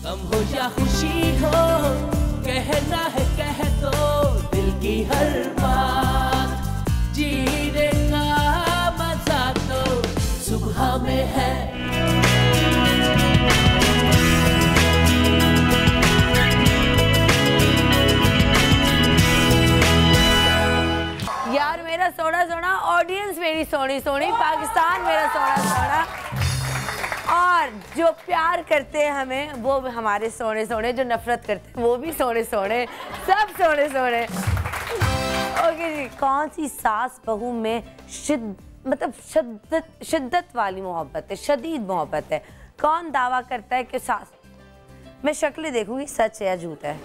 गम हो या खुशी हो, कहना है कह दो दिल की हर बात। जीने का मजा तो सुबह में है। यार मेरा सोना सोना ऑडियंस, मेरी सोनी सोनी पाकिस्तान, मेरा सोना सोना, और जो प्यार करते हैं हमें वो हमारे सोने सोने, जो नफरत करते हैं वो भी सोने सोने, सब सोने सोने। ओके जी, कौन सी सास बहू में शिद्दत वाली मोहब्बत है, शदीद मोहब्बत है? कौन दावा करता है कि सास, मैं शक्लें देखूंगी सच है या झूठ है,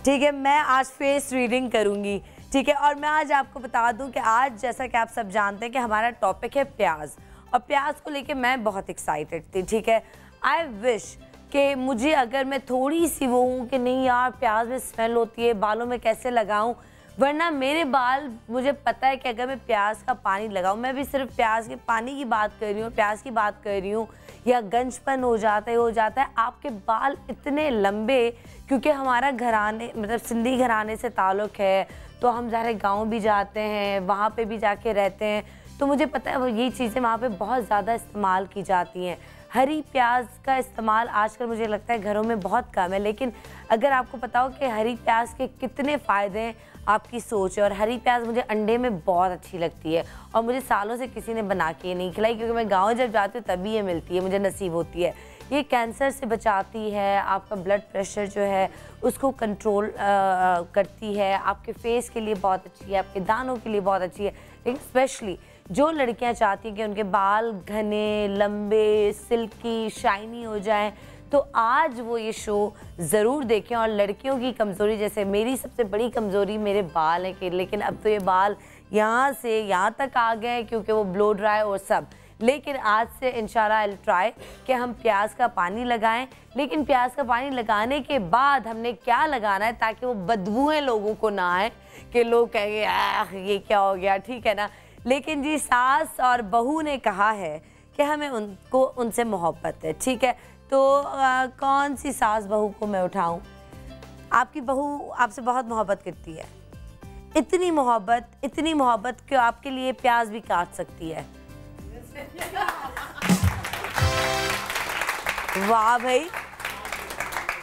ठीक है? मैं आज फेस रीडिंग करूंगी, ठीक है? और मैं आज आपको बता दूं कि आज जैसा कि आप सब जानते हैं कि हमारा टॉपिक है प्याज, और प्याज को लेके मैं बहुत एक्साइटेड थी, ठीक है? आई विश कि मुझे, अगर मैं थोड़ी सी वो हूँ कि नहीं यार प्याज में स्मेल होती है, बालों में कैसे लगाऊं, वरना मेरे बाल, मुझे पता है कि अगर मैं प्याज का पानी लगाऊं, मैं भी सिर्फ प्याज के पानी की बात कर रही हूँ, प्याज की बात कर रही हूँ, या गंजपन हो जाता है आपके बाल इतने लंबे, क्योंकि हमारा घराने मतलब सिंधी घराने से ताल्लुक़ है, तो हम ज़ाहिर गाँव भी जाते हैं, वहाँ पे भी जाके रहते हैं, तो मुझे पता है वो ये चीज़ें वहाँ पे बहुत ज़्यादा इस्तेमाल की जाती हैं। हरी प्याज का इस्तेमाल आजकल मुझे लगता है घरों में बहुत कम है, लेकिन अगर आपको पता हो कि हरी प्याज के कितने फ़ायदे हैं, आपकी सोच है। और हरी प्याज मुझे अंडे में बहुत अच्छी लगती है, और मुझे सालों से किसी ने बना के नहीं खिलाई, क्योंकि मैं गाँव जब जाती हूँ तभी ये मिलती है, मुझे नसीब होती है। ये कैंसर से बचाती है, आपका ब्लड प्रेशर जो है उसको कंट्रोल करती है, आपके फेस के लिए बहुत अच्छी है, आपके दानों के लिए बहुत अच्छी है, लेकिन स्पेशली जो लड़कियां चाहती हैं कि उनके बाल घने, लंबे, सिल्की, शाइनी हो जाएं, तो आज वो ये शो ज़रूर देखें। और लड़कियों की कमज़ोरी, जैसे मेरी सबसे बड़ी कमज़ोरी मेरे बाल हैं, कि लेकिन अब तो ये बाल यहाँ से यहाँ तक आ गए क्योंकि वो ब्लो ड्राई और सब, लेकिन आज से इंशाल्लाह आई विल ट्राई कि हम प्याज का पानी लगाएं। लेकिन प्याज का पानी लगाने के बाद हमने क्या लगाना है ताकि वो बदबूएं लोगों को ना आए कि लोग कहेंगे आह ये क्या हो गया, ठीक है ना? लेकिन जी सास और बहू ने कहा है कि हमें उनसे मोहब्बत है, ठीक है? तो कौन सी सास बहू को मैं उठाऊं? आपकी बहू आपसे बहुत मोहब्बत करती है, इतनी मोहब्बत कि आपके लिए प्याज भी काट सकती है। वाह भाई,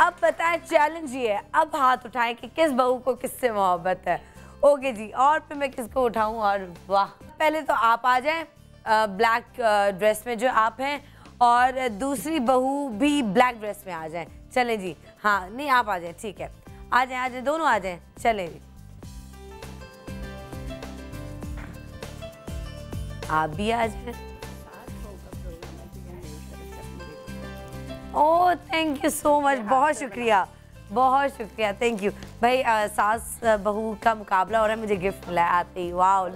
अब पता है चैलेंज ये है, अब हाथ उठाएं कि किस बहू को किससे मोहब्बत है। ओके जी, और फिर मैं किसको उठाऊं? और वाह, पहले तो आप आ जाएं ब्लैक ड्रेस में जो आप हैं, और दूसरी बहू भी ब्लैक ड्रेस में आ जाएं। चलें जी, हाँ नहीं आप आ जाएं, ठीक है, आ जाएं दोनों आ जाएं, चलें जी। आप भी आ जाएं। Oh thank you so much, बहुत शुक्रिया, थैंक यू भाई। सास बहू का मुकाबला हो रहा है, मुझे गिफ्ट मिला आते ही, वाह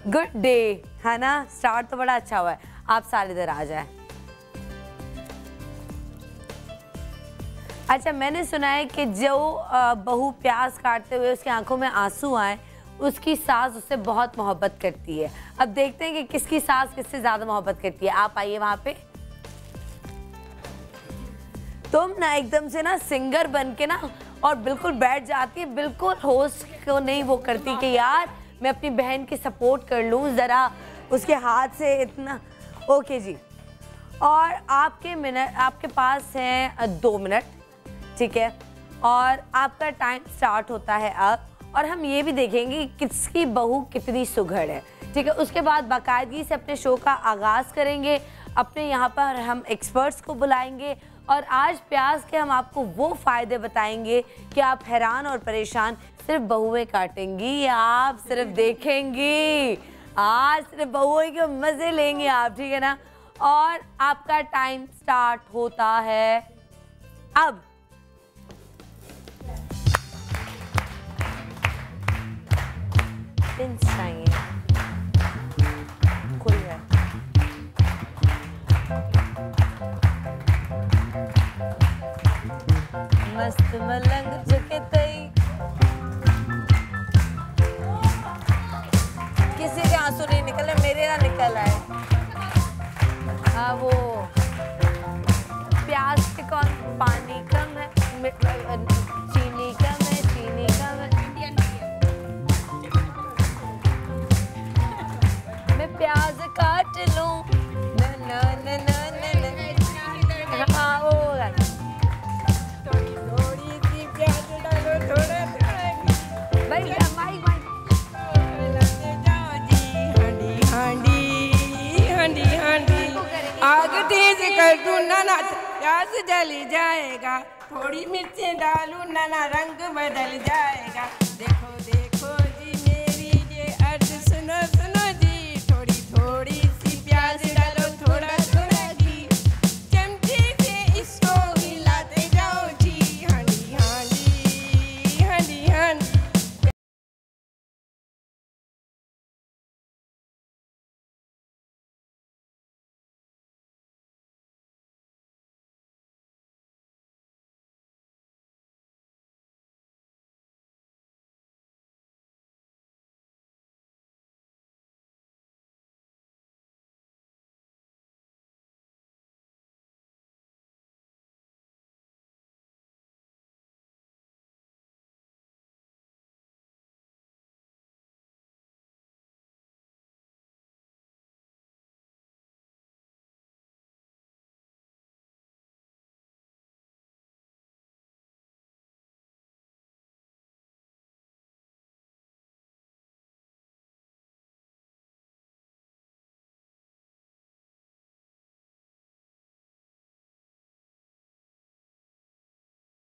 गुड डे है ना? स्टार्ट तो बड़ा अच्छा हुआ है। आप सारे इधर आ जाए। अच्छा, मैंने सुना है कि जो बहू प्याज काटते हुए उसकी आंखों में आंसू आए, उसकी सास उससे बहुत मोहब्बत करती है। अब देखते हैं कि किसकी सास किससे ज़्यादा मोहब्बत करती है। आप आइए वहाँ पे। तुम ना एकदम से ना सिंगर बन के ना और बिल्कुल बैठ जाती है, बिल्कुल होस्ट को नहीं वो करती कि यार मैं अपनी बहन की सपोर्ट कर लूँ ज़रा, उसके हाथ से इतना। ओके जी, और आपके पास हैं 2 मिनट, ठीक है? और आपका टाइम स्टार्ट होता है अब, और हम ये भी देखेंगे किसकी बहू कितनी सुघड़ है, ठीक है? उसके बाद बाकायदगी से अपने शो का आगाज़ करेंगे, अपने यहाँ पर हम एक्सपर्ट्स को बुलाएंगे, और आज प्याज के हम आपको वो फ़ायदे बताएंगे कि आप हैरान और परेशान। सिर्फ बहुएं काटेंगी, आप सिर्फ देखेंगी, आज सिर्फ बहुओं के मज़े लेंगे आप, ठीक है ना? और आपका टाइम स्टार्ट होता है अब। चाहिए खुल गया। मस्त मलंग झुके तई, किसी के आंसू नहीं निकले, मेरे ना निकल आए। हाँ वो प्याज के कौन पानी कम है, चीनी कम है, चीनी कम है। मैं प्याज काट लूं, न न न न न न। हाँ वो थोड़ी सी प्याज डालो, थोड़ा भाई माइक जाओ जी। हांडी हांडी हांडी हांडी, आग तेज कर दूं ना प्याज जल जाएगा। थोड़ी मिर्चें डालूं ना रंग बदल जाएगा। देखो देखो जी मेरी ये अर्ज सुनो सुनो जी। थोड़ी थोड़ी सी प्याज डालो, थोड़ा थोड़ा घी, चमचे से इसको हिलाते जाओ जी। हांडी हांडी हांडी हांडी।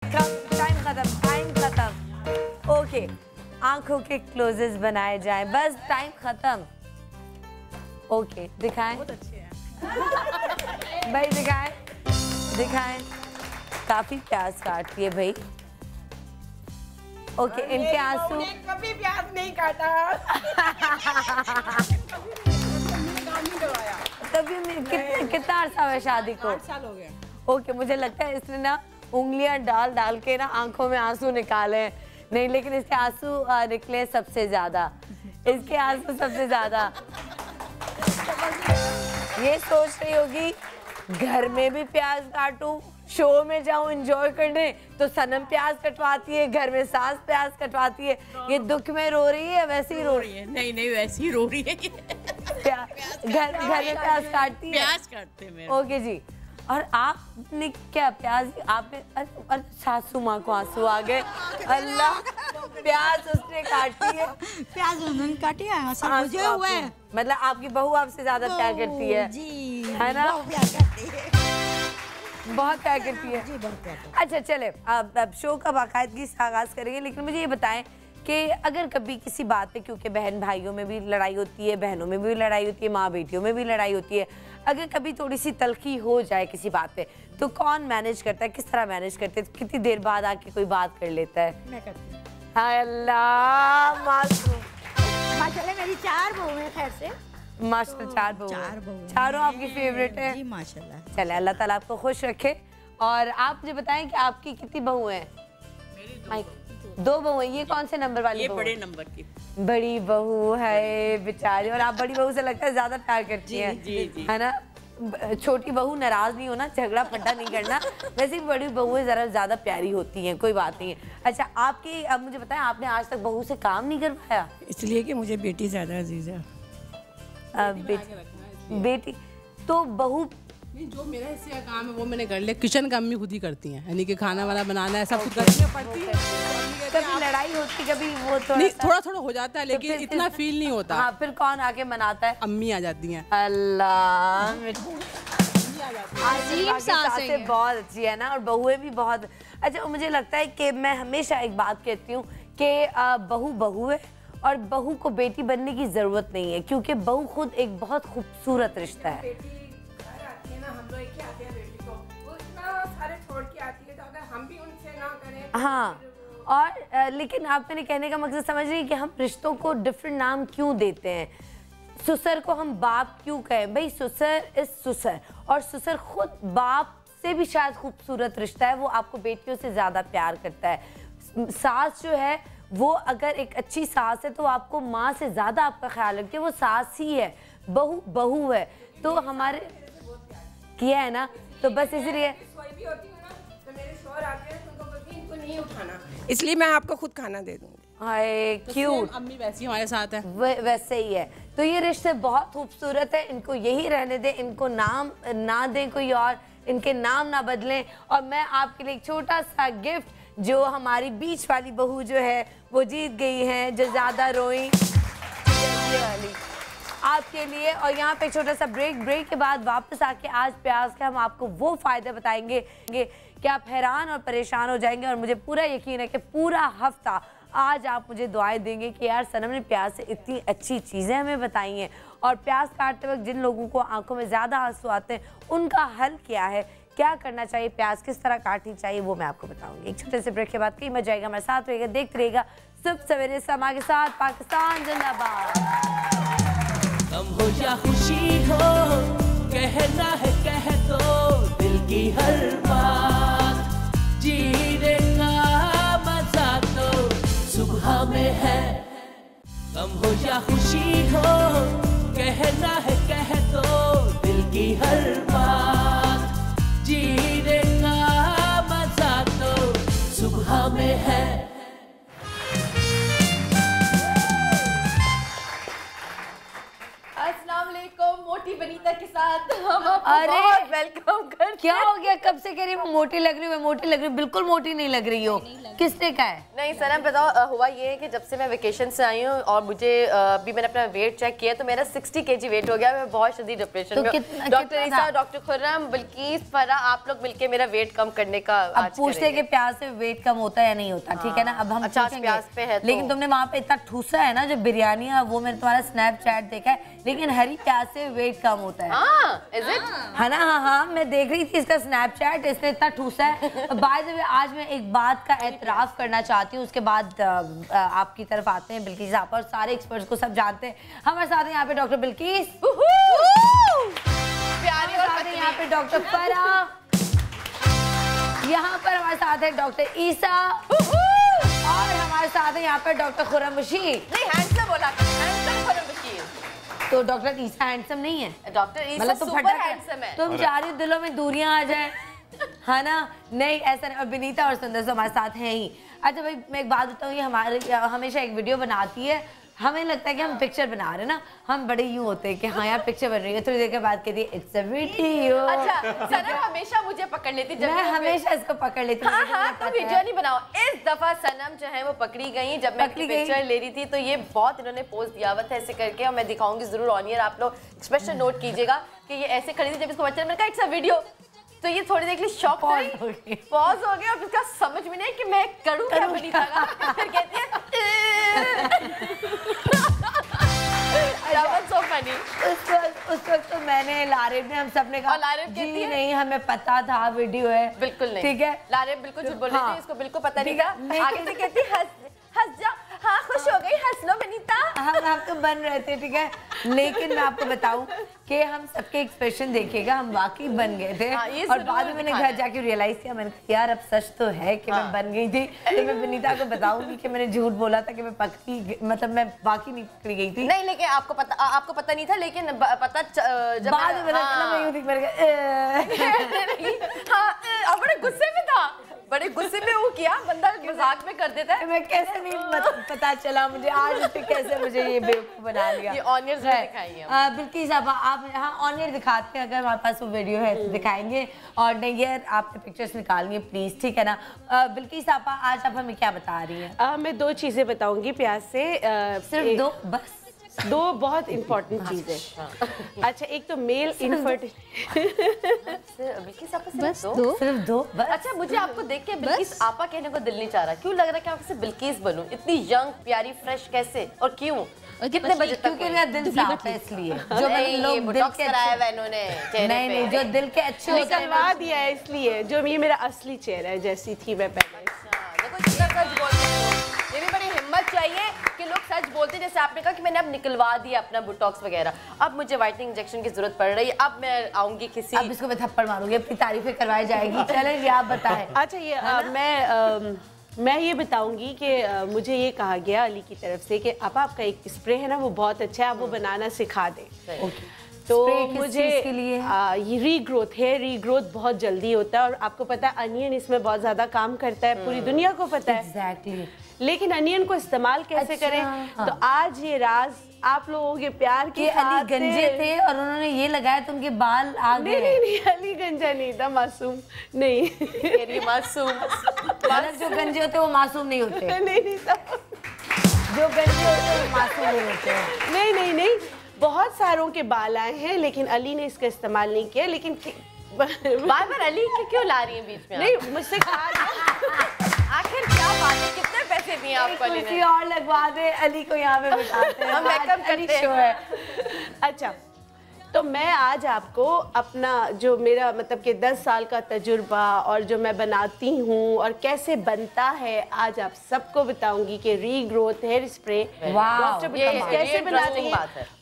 टाइम खत्म, टाइम खत्म। ओके, आंखों के क्लोजेस बनाए जाएं, बस टाइम खत्म। ओके दिखाएं, बहुत अच्छे हैं। भाई दिखाएं, दिखाएं। काफी प्याज काटती है भाई। ओके, इनके आंसू कभी प्याज नहीं काटा। तभी कितना अरसा हुआ शादी को? 8 साल हो गए। ओके, मुझे लगता है इसने ना उंगलियां डाल डाल के ना आंखों में आंसू निकाले हैं। नहीं, लेकिन इसके आंसू निकले सबसे ज्यादा, इसके आंसू सबसे ज्यादा। ये सोच रही होगी घर में भी प्याज काटूं, शो में जाऊं एंजॉय करने, तो सनम प्याज कटवाती है, घर में सास प्याज कटवाती है। ये दुख में रो रही है, वैसे ही रो रही है? नहीं नहीं, वैसे ही रो रही है। घर में प्याज काटती है? प्याज काटते हैं। ओके जी। और आपने क्या प्याज, आपने अरे सासू माँ को आंसू आ गए। अल्लाह, प्याज उसने काटी है। प्याज उन्होंने काटी है, सब आंसू मुझे हुआ है। आपको- मतलब आपकी बहू आपसे ज्यादा प्यार करती है जी, है ना? बहुत प्यार करती है। बहुत प्यार करती है जी, बहुत प्यार करती अच्छा चले, अब शो का बाकायदगी से आगाज करेंगे, लेकिन मुझे ये बताएं कि अगर कभी किसी बात पे, क्योंकि बहन भाइयों में भी लड़ाई होती है, बहनों में भी लड़ाई होती है, माँ बेटियों में भी लड़ाई होती है, अगर कभी थोड़ी सी तलखी हो जाए किसी बात पे, तो कौन मैनेज करता है, किस तरह मैनेज करते हैं? कितनी देर बाद आके कोई बात कर लेता है? मैं करती हूँ। हाय अल्लाह, मासूम। माशाल्लाह मेरी 4 बहू हैं, खैर से माशाल्लाह, 4 बहू, 4 बहू हैं। चारों आपकी फेवरेट है? जी माशाल्लाह। चले, अल्लाह ताला आपको खुश रखे। और आप मुझे बताएं कि आपकी कितनी बहू हैं? मेरी 2 बहू हैं। ये कौन से नंबर वाली ये बहू बड़े है? नंबर की। बड़ी बहू है बेचारी, और आप बड़ी बहू से लगता है ज्यादा प्यार करती हैं, जी, जी। है ना? छोटी बहू नाराज नहीं होना, झगड़ा फड्डा नहीं करना। वैसे भी बड़ी बहुएं जरा ज्यादा प्यारी होती हैं, कोई बात नहीं है। अच्छा, आपकी, अब मुझे बताएं, आपने आज तक बहू से काम नहीं करवाया? इसलिए कि मुझे बेटी ज्यादा अजीज है। बेटी तो बहू नहीं, जो मेरा हिस्से का काम है वो मैंने कर लिया। किचन का अम्मी खुद ही करती हैं, यानी कि खाना वाना बनाना है सब खुद करनी पड़ती है। कभी लड़ाई होती, कभी वो नहीं, थोड़ा थोड़ा हो जाता है, लेकिन फिर- इतना फील नहीं होता। हाँ, फिर कौन आके मनाता है? अम्मी आ जाती हैं। अल्लाह, अजीब सांसें हैं। बहुत अच्छी है ना, और बहुएं भी बहुत। अच्छा, मुझे लगता है कि मैं हमेशा एक बात कहती हूँ कि बहू बहू है, और बहू को बेटी बनने की जरूरत नहीं है, क्योंकि बहू खुद एक बहुत खूबसूरत रिश्ता है। हम लोग क्या आते हैं बेटी को, वो इतना सारे छोड़ के आती है, तो अगर हम भी उनसे ना करें। हाँ, और लेकिन आप मेरे कहने का मकसद समझ रही है कि हम रिश्तों को डिफरेंट नाम क्यों देते हैं? ससुर को हम बाप क्यों कहें? भाई ससुर इज ससुर, और ससुर खुद बाप से भी शायद खूबसूरत रिश्ता है, वो आपको बेटियों से ज़्यादा प्यार करता है। सास जो है वो अगर एक अच्छी सास है तो आपको माँ से ज़्यादा आपका ख्याल रखती है, वो सास ही है। बहू बहू है, तो हमारे किया है ना, तो बस इसलिए कोई भी होती हूँ ना, तो मेरे इसलिए मैं आपको खुद खाना दे दूंगी। हाय क्यूट। अम्मी वैसी हमारे साथ है। वैसे ही है। तो ये रिश्ते बहुत खूबसूरत है, इनको यही रहने दें, इनको नाम ना दें कोई और, इनके नाम ना बदलें। और मैं आपके लिए एक छोटा सा गिफ्ट, जो हमारी बीच वाली बहू जो है वो जीत गई है, जो ज्यादा रोई, ये वाली आपके लिए। और यहाँ पे छोटा सा ब्रेक के बाद वापस आके आज प्याज के हम आपको वो फायदे बताएंगे कि आप हैरान और परेशान हो जाएंगे। और मुझे पूरा यकीन है कि पूरा हफ्ता आज आप मुझे दुआएं देंगे कि यार सनम ने प्याज से इतनी अच्छी चीज़ें हमें बताई हैं। और प्याज काटते वक्त जिन लोगों को आंखों में ज़्यादा आंसू आते हैं, उनका हल क्या है, क्या करना चाहिए, प्याज किस तरह काटनी चाहिए, वो मैं आपको बताऊंगी। एक छोटे से ब्रेक के बाद कई मजा आएगा, हमारे साथ रहेगा, देखते रहेगा सुबह सवेरे समा के साथ। पाकिस्तान जिंदाबाद। गम हो या खुशी हो, कहना है कह दो दिल की हर बात, जीने का मजा तो सुबह में है। गम हो या खुशी हो, कहना है कह दो दिल की हर बात, जीने का मजा तो सुबह में है। मोटी बनीता के साथ हम आपको अरे बहुत वेलकम कर। क्या हो गया? कब से कह रही मैं मोटी लग रही हूँ, मैं मोटी लग रही हूँ। बिल्कुल मोटी नहीं लग रही हो। किसने कहा है? नहीं सनम बताओ, हुआ ये है कि जब से मैं वेकेशन से आई हूँ और मुझे अभी मैंने अपना वेट चेक किया तो मेरा 60 kg वेट हो गया। मैं बहुत शदीद डिप्रेशन में हूँ। डॉक्टर ईसा, डॉक्टर खुर्रम, बिल्किस, फरा, आप लोग मिलके मेरा वेट कम करने का अब पूछते कि प्याज से वेट कम होता है या नहीं होता, ठीक है ना? अब हम प्याज पे है तो। लेकिन तुमने वहाँ पे इतना ठूसा है ना, जो बिरयानी है वो मैंने तुम्हारा स्नैपचैट देखा है, लेकिन हरी प्याज से वेट कम होता है। Is it? है ना? हाँ, मैं देख रही थी इसका स्नैपचैट, इसने इतना ठूसा है। बाय द वे आज मैं एक बात का एतराफ़ करना चाहती हूँ, उसके बाद आपकी तरफ आते हैं बिल्किस आप, और सारे एक्सपर्ट्स को सब जानते हैं। हमारे साथ हैं यहाँ पे डॉक्टर बिल्किस, प्यारी, और यहाँ पे डॉक्टर फरा, यहाँ पर हमारे साथ है डॉक्टर ईसा, और हमारे साथ है यहाँ पे डॉक्टर खुर्रम बशीर। नहीं, हैंडसम बोला, हैंडसम खुर्रम बशीर। तो डॉक्टर ईसा हैंडसम नहीं है? डॉक्टर ईसा मतलब तुम सुपर हैंडसम है। तुम चाह रही हो दिलों में दूरियां आ जाए, है ना? नहीं ऐसा नहीं। और विनीता और सुंदर हमारे साथ हैं ही। अच्छा भाई, मैं एक बात बताऊँ, ये हमारे हमेशा एक वीडियो बनाती है, हमें लगता है कि हम पिक्चर बना रहे हैं ना, हम बड़े यूं होते हैं कि हाँ यार पिक्चर बन रही है, थोड़ी देर के बाद कहती है इट्स अ वीडियो। अच्छा सनम हमेशा मुझे पकड़ लेती, जब मैं हमेशा इसको पकड़ लेती हूँ। हाँ, तो वीडियो नहीं बनाओ। इस दफा सनम जो है वो पकड़ी गई, जब मैं पिक्चर ले रही थी तो ये बहुत इन्होंने पोज दिया हुआ था ऐसे करके, और मैं दिखाऊंगी जरूर ऑनियर, आप लोग स्पेशल नोट कीजिएगा कि ये ऐसे खड़ी थी। जब इसको बच्चे मैंने कहा इट्स अ वीडियो, तो ये थोड़ी देर के लिए शॉक हुई, पॉज हो गया, और इसका समझ में नहीं कि मैं करूँ क्या बनीता का। फिर कहती है so funny। उस वक्त तो मैंने लारेब ने हम सबने कहा जी नहीं हमें पता था वीडियो है। बिल्कुल नहीं, ठीक है, लारेब बिल्कुल झूठ बोल रही थी, इसको बिल्कुल पता नहीं था। नहीं, आगे से कहती हंस जा, हाँ खुश हो गई, हंस लो बनीता। हम तो बन रहे थे, ठीक है, लेकिन मैं आपको बताऊं कि हम सबके एक्सप्रेशन देखिएगा, हम वाकई बन गए थे। और बाद में मैंने घर जाके रियलाइज किया, मैंने कहा यार अब सच तो है कि मैं बन गई थी। तो मैं विनीता को बताऊंगी कि मैंने झूठ बोला था कि मैं पकड़ी, मतलब मैं बाकी नहीं पकड़ी गई थी। नहीं, लेकिन आपको पता नहीं था, लेकिन पता जब बाद में हाँ, बड़े गुस्से में था, बड़े गुस्से में वो किया, बंदा मजाक में कर देता है। मैं कैसे नहीं पता चला मुझे आज, उसने कैसे मुझे ये बेवकूफ बना लिया। ये ऑनियर्स दिखाइए बिल्किस आप हाँ ऑनियर दिखाते हैं, अगर हमारे पास वो वीडियो है तो दिखाएंगे, और नहीं यार आपने पिक्चर्स निकालनी है प्लीज, ठीक है ना? बिल्किस आपा आज आप हमें क्या बता रही हैं? मैं 2 चीजें बताऊंगी प्याज से, सिर्फ 2 बस? 2 बहुत इंपॉर्टेंट चीजें। अच्छा, एक तो मेल इनफर्टिलिटी। सिर्फ 2 बस? अच्छा, मुझे आपको देख के बिल्किस आपा कहने को दिल नहीं चाह रहा, क्यों लग रहा है कि आपसे बिल्किस बनूं? इतनी यंग प्यारी फ्रेश कैसे और क्यों? कितने बजे तक? क्योंकि मेरा दिल साफ है इसलिए। जो लोग दिल के कराया हुआ इन्होंने नहीं नहीं, जो दिल के अच्छे होते हैं निकलवा दिया है इसलिए, जो ये मेरा असली चेहरा है जैसी थी मैं पहले। देखो कितना सच बोलते हैं, ये भी बड़ी हिम्मत चाहिए कि लोग सच बोलते हैं। जैसे आपने कहा कि मैंने अब निकलवा दिया अपना बोटॉक्स वगैरह, अब मुझे व्हाइटनिंग इंजेक्शन की जरूरत पड़ रही है, अब मैं आऊंगी किसी, अब इसको मैं थप्पड़ मारूंगी, अपनी तारीफें करवाई जाएगी। चलें ये आप बताएं। अच्छा, ये मैं ये बताऊंगी कि मुझे ये कहा गया अली की तरफ से कि आपका एक स्प्रे है ना वो बहुत अच्छा है, आप वो बनाना सिखा दें। तो Spray किस मुझे चीज़ के लिए है? ये रीग्रोथ, हेयर रीग्रोथ बहुत जल्दी होता है और आपको पता है अनियन इसमें बहुत ज़्यादा काम करता है, पूरी दुनिया को पता है। एग्जैक्टली। लेकिन अनियन को इस्तेमाल कैसे करें, हाँ। तो आज ये राज आप लोगों के प्यार के अली गंजे थे और उन्होंने ये लगाया तो उनके बाल आ गए। नहीं, अली गंजा नहीं था, मासूम नहीं। मासूम मतलब जो गंजे होते हैं वो मासूम नहीं होते। नहीं था, जो गंजे होते हैं वो मासूम नहीं होते। नहीं, बहुत सारों के बाल आए हैं लेकिन अली ने इसका इस्तेमाल नहीं किया। लेकिन बार अली के क्यों ला रही हैं बीच में? नहीं, मुझसे कहा आखिर क्या बात है, कितने पैसे दिए आपको अली ने? कुर्सी और लगवा दे, अली को यहाँ पे बिठाते हैं। हम मेकअप अली करते शो हैं। है। अच्छा, तो मैं आज आपको अपना जो मेरा मतलब कि 10 साल का तजुर्बा और जो मैं बनाती हूँ और कैसे बनता है, आज आप सबको बताऊंगी कि रीग्रोथ हेयर स्प्रे कैसे बनाते हैं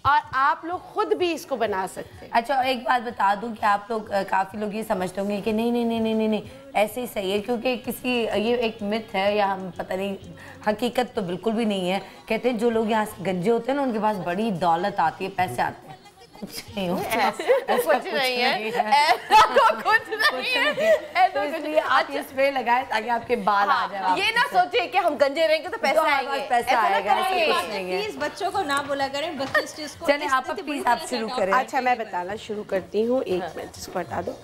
और आप लोग खुद भी इसको बना सकते हैं। अच्छा, एक बात बता दूं कि आप लोग काफी लोग ये समझते होंगे कि नहीं ऐसे ही सही है, क्योंकि किसी ये एक मिथ है या हम पता नहीं, हकीकत तो बिल्कुल भी नहीं है। कहते हैं जो लोग यहाँ से गंजे होते हैं ना उनके पास बड़ी दौलत आती है, पैसे आते हैं। कुछ नहीं हो, कुछ नहीं है, तो इसलिए आप ये स्प्रे लगाएं ताकि आपके बाल आ जाए। ये ना सोचिए कि हम गंजे रहेंगे तो पैसा आएंगे, पैसा आएगा, ऐसा कुछ नहीं है। प्लीज बच्चों को ना बोला करें, बच्चे इस चीज को। चलिए आप प्लीज आप शुरू करें। अच्छा, मैं बताना शुरू करती हूँ, एक मिनट इसको हटा दो।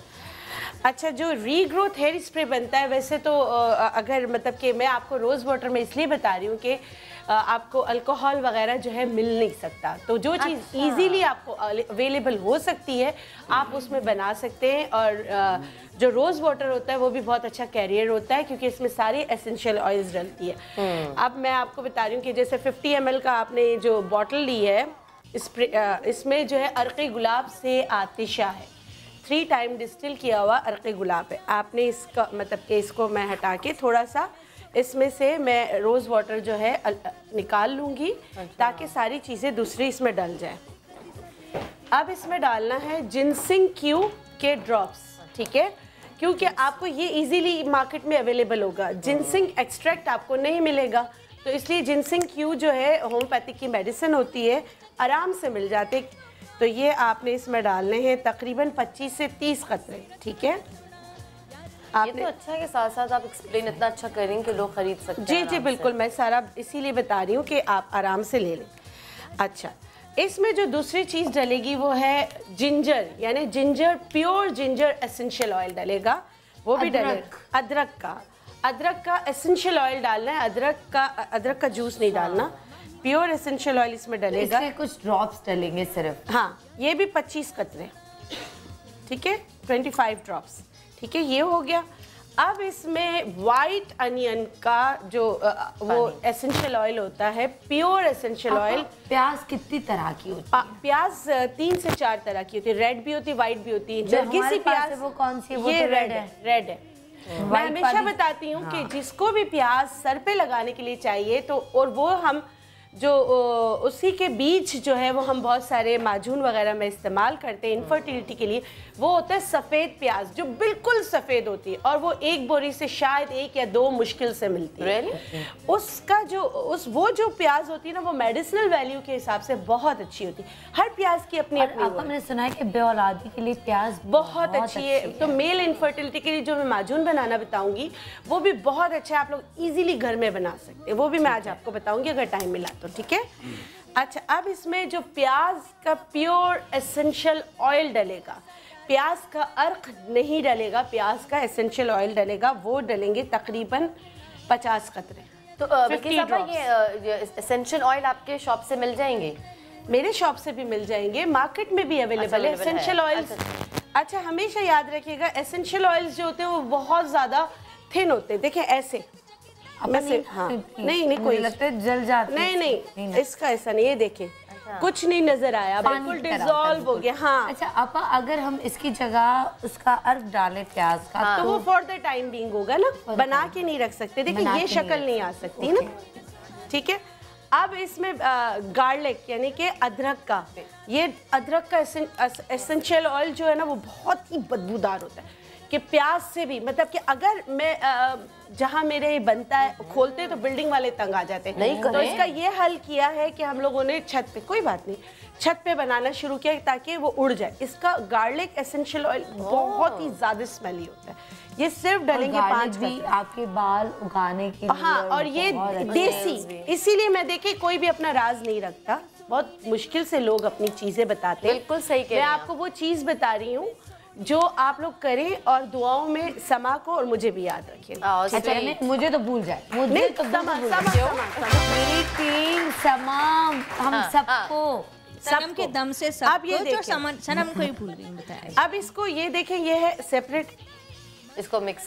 अच्छा, जो रीग्रोथ हेयर स्प्रे बनता है, वैसे तो अगर मतलब कि मैं आपको रोज़ वाटर में इसलिए बता रही हूँ कि आपको अल्कोहल वगैरह जो है मिल नहीं सकता, तो जो चीज़ इजीली आपको अवेलेबल हो सकती है आप उसमें बना सकते हैं। और जो रोज़ वाटर होता है वो भी बहुत अच्छा कैरियर होता है क्योंकि इसमें सारी एसेंशियल ऑयल्स डलती है। अब मैं आपको बता रही हूँ कि जैसे 50 ml का आपने जो बॉटल ली है, इसमें जो है अर्क़े गुलाब से आतिशा है, 3 टाइम डिस्टिल किया हुआ अर्क़े गुलाब है। आपने इसका मतलब कि इसको मैं हटा के थोड़ा सा इसमें से मैं रोज़ वाटर जो है निकाल लूँगी ताकि सारी चीज़ें दूसरी इसमें डल जाए। अब इसमें डालना है जिनसिंग क्यू के ड्रॉप्स, ठीक है, क्योंकि आपको ये इजीली मार्केट में अवेलेबल होगा। जिनसिंग एक्सट्रैक्ट आपको नहीं मिलेगा, तो इसलिए जिनसिंग क्यू जो है होम्योपैथिक की मेडिसिन होती है, आराम से मिल जाते। तो ये आपने इसमें डालने हैं तकरीबन 25 से 30 कतरे, ठीक है। ये तो अच्छा है कि साथ साथ आप एक्सप्लेन इतना अच्छा करें कि लोग खरीद सकते हैं। जी बिल्कुल, मैं सारा इसीलिए बता रही हूँ कि आप आराम से ले लें। अच्छा, इसमें जो दूसरी चीज़ डलेगी वो है जिंजर, यानी ginger, pure ginger essential oil डलेगा, वो भी डलेगा। अदरक का एसेंशियल ऑयल डालना है, अदरक का जूस नहीं डालना, प्योर एसेंशियल ऑयल इसमें डलेगा। इसमें कुछ ड्रॉप्स डलेंगे सिर्फ। हाँ, ये भी 25 कतरे, ठीक है, 25 ड्रॉप्स, ठीक है, ये हो गया। अब इसमें वाइट अनियन का जो वो एसेंशियल ऑयल होता है, प्योर एसेंशियल ऑयल। प्याज कितनी तरह की होती है? प्याज 3 से 4 तरह की होती है, रेड भी होती है, वाइट भी होती है। नरगिसी प्याज वो कौन सी है? वो ये तो रेड है। मैं हमेशा बताती हूँ कि जिसको भी प्याज सर पे लगाने के लिए चाहिए तो, और वो हम जो उसी के बीज जो है वो हम बहुत सारे माजून वगैरह में इस्तेमाल करते हैं इनफर्टिलिटी के लिए, वो होता है सफ़ेद प्याज जो बिल्कुल सफ़ेद होती है और वो एक बोरी से शायद 1 या 2 मुश्किल से मिलती है। उसका जो वो जो प्याज होती है ना, वो मेडिसिनल वैल्यू के हिसाब से बहुत अच्छी होती है। हर प्याज की अपनी अपनी। हमने सुना है कि बेऔलादी के लिए प्याज बहुत अच्छी है। तो मेल इनफर्टिलिटी के लिए जो मैं माजून बनाना बताऊंगी वो भी बहुत अच्छा है, आप लोग इजीली घर में बना सकते हैं, वो भी मैं आज आपको बताऊंगी अगर टाइम मिला तो, ठीक है। अच्छा, अब इसमें जो प्याज का प्योर एसेंशियल ऑयल डलेगा, प्याज का अर्क नहीं डलेगा, प्याज का एसेंशियल ऑयल डलेगा, वो डलेंगे तकरीबन 50 कतरे। तो ये एसेंशियल ऑयल आपके शॉप से मिल जाएंगे? मेरे शॉप से भी मिल जाएंगे, मार्केट में भी अवेलेबल है एसेंशियल ऑयल्स। अच्छा, हमेशा याद रखिएगा एसेंशियल ऑयल्स जो होते हैं वो बहुत ज़्यादा थिन होते हैं। देखिए ऐसे नहीं कोई लगता है जल जाते हैं। नहीं, इसका ऐसा नहीं है, देखिए कुछ नहीं नजर आया, बिल्कुल डिसॉल्व हो गया। हाँ। अच्छा अपा, अगर हम इसकी जगह उसका अर्क डालें प्याज का, तो वो फॉर द टाइम बीइंग होगा ना, बना के नहीं रख सकते। देखिए ये शक्ल नहीं आ सकती ना, ठीक है। अब इसमें गार्लिक यानी कि अदरक का, ये अदरक का एसेंशियल ऑयल जो है ना वो बहुत ही बदबूदार होता है। कि प्याज से भी मतलब कि अगर मैं जहाँ मेरे बनता है खोलते हैं तो बिल्डिंग वाले तंग आ जाते हैं, तो इसका ये हल किया है कि हम लोगों ने छत पे, कोई बात नहीं, छत पे बनाना शुरू किया ताकि वो उड़ जाए। इसका गार्लिक एसेंशियल ऑयल बहुत ही ज्यादा स्मेली होता है, ये सिर्फ डालेंगे 5 भी आपके बाल उगाने के लिए। हाँ, और ये देसी, इसीलिए मैं देखे कोई भी अपना राज नहीं रखता, बहुत मुश्किल से लोग अपनी चीजें बताते हैं। बिल्कुल सही कह रहे मैं हैं आपको वो चीज बता रही हूँ जो आप लोग करें और दुआओं में समा को और मुझे भी याद रखिए। अच्छा, मुझे तो भूल जाए, मुझे तो मेरी टीम समाम हम सबको सनम के दम से सब आप ये देखें, सनम को ही भूल रही बताया। अब इसको ये देखें, ये है सेपरेट, इसको मिक्स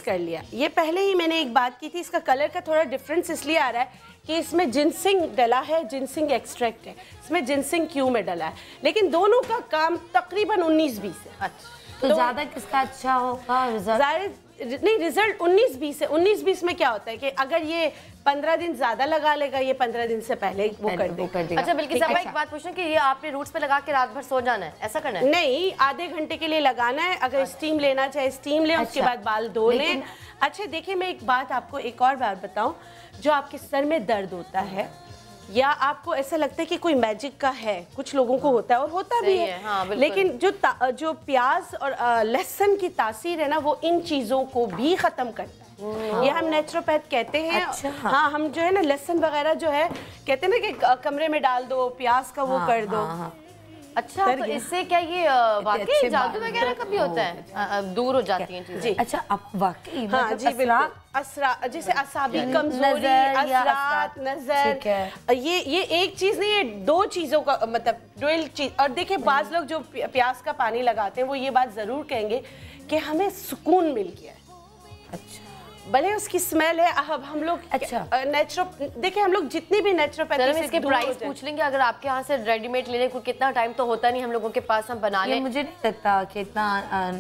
कर लिया। ये पहले ही मैंने एक बात की थी, इसका कलर का थोड़ा डिफरेंस इसलिए आ रहा है कि इसमें जिनसिंग डला है, जिनसिंग एक्सट्रैक्ट है, इसमें जिनसिंग क्यू में डला है, लेकिन दोनों का काम तकरीबन 19-20 है। अच्छा, तो ज्यादा किसका अच्छा होगा रिजल्ट? नहीं, रिजल्ट 19-20 है। 19-20 में क्या होता है कि अगर ये 15 दिन ज्यादा लगा लेगा, ये 15 दिन से पहले वो कर देगा। अच्छा बिल्कुल साहब, एक बात पूछूं कि ये आपने रूट्स पे लगा के रात भर सो जाना है, ऐसा करना है? नहीं, आधे घंटे के लिए लगाना है। अगर स्टीम लेना चाहे स्टीम ले, उसके बाद बाल धो लें। अच्छा देखिए, मैं एक बात आपको एक और बात बताऊं, जो आपके सर में दर्द होता है या आपको ऐसा लगता है कि कोई मैजिक का है, कुछ लोगों को होता है और होता भी है, हाँ, लेकिन जो प्याज और लहसुन की तासीर है ना, वो इन चीजों को भी खत्म करता है। ये हम नेचुरोपैथ कहते हैं। अच्छा, हाँ, हम जो है ना लहसुन वगैरह जो है कहते हैं ना कि कमरे में डाल दो, प्याज का वो कर दो। अच्छा, तो इससे क्या ये वाकई जादू वगैरह का भी होता है, दूर हो जाती हैं चीजें? अच्छा, आप वाकई हाँ जी बिल्कुल, असरा जैसे असाबी कमजोरी, असरात, नजर, ये एक चीज नहीं, ये 2 चीजों का मतलब डुअल चीज। और देखिए बाज लोग जो प्याज का पानी लगाते हैं वो ये बात जरूर कहेंगे कि हमें सुकून मिल गया है। अच्छा, भले उसकी स्मेल है। अब हम लोग देखिए, हम लोग जितनी भी नेचुरोपैथी से इसके प्राइस पूछ लेंगे। अगर आपके यहाँ से रेडीमेड लेने को कितना टाइम तो होता नहीं हम लोगों के पास, हम बना लें। मुझे नहीं लगता कि इतना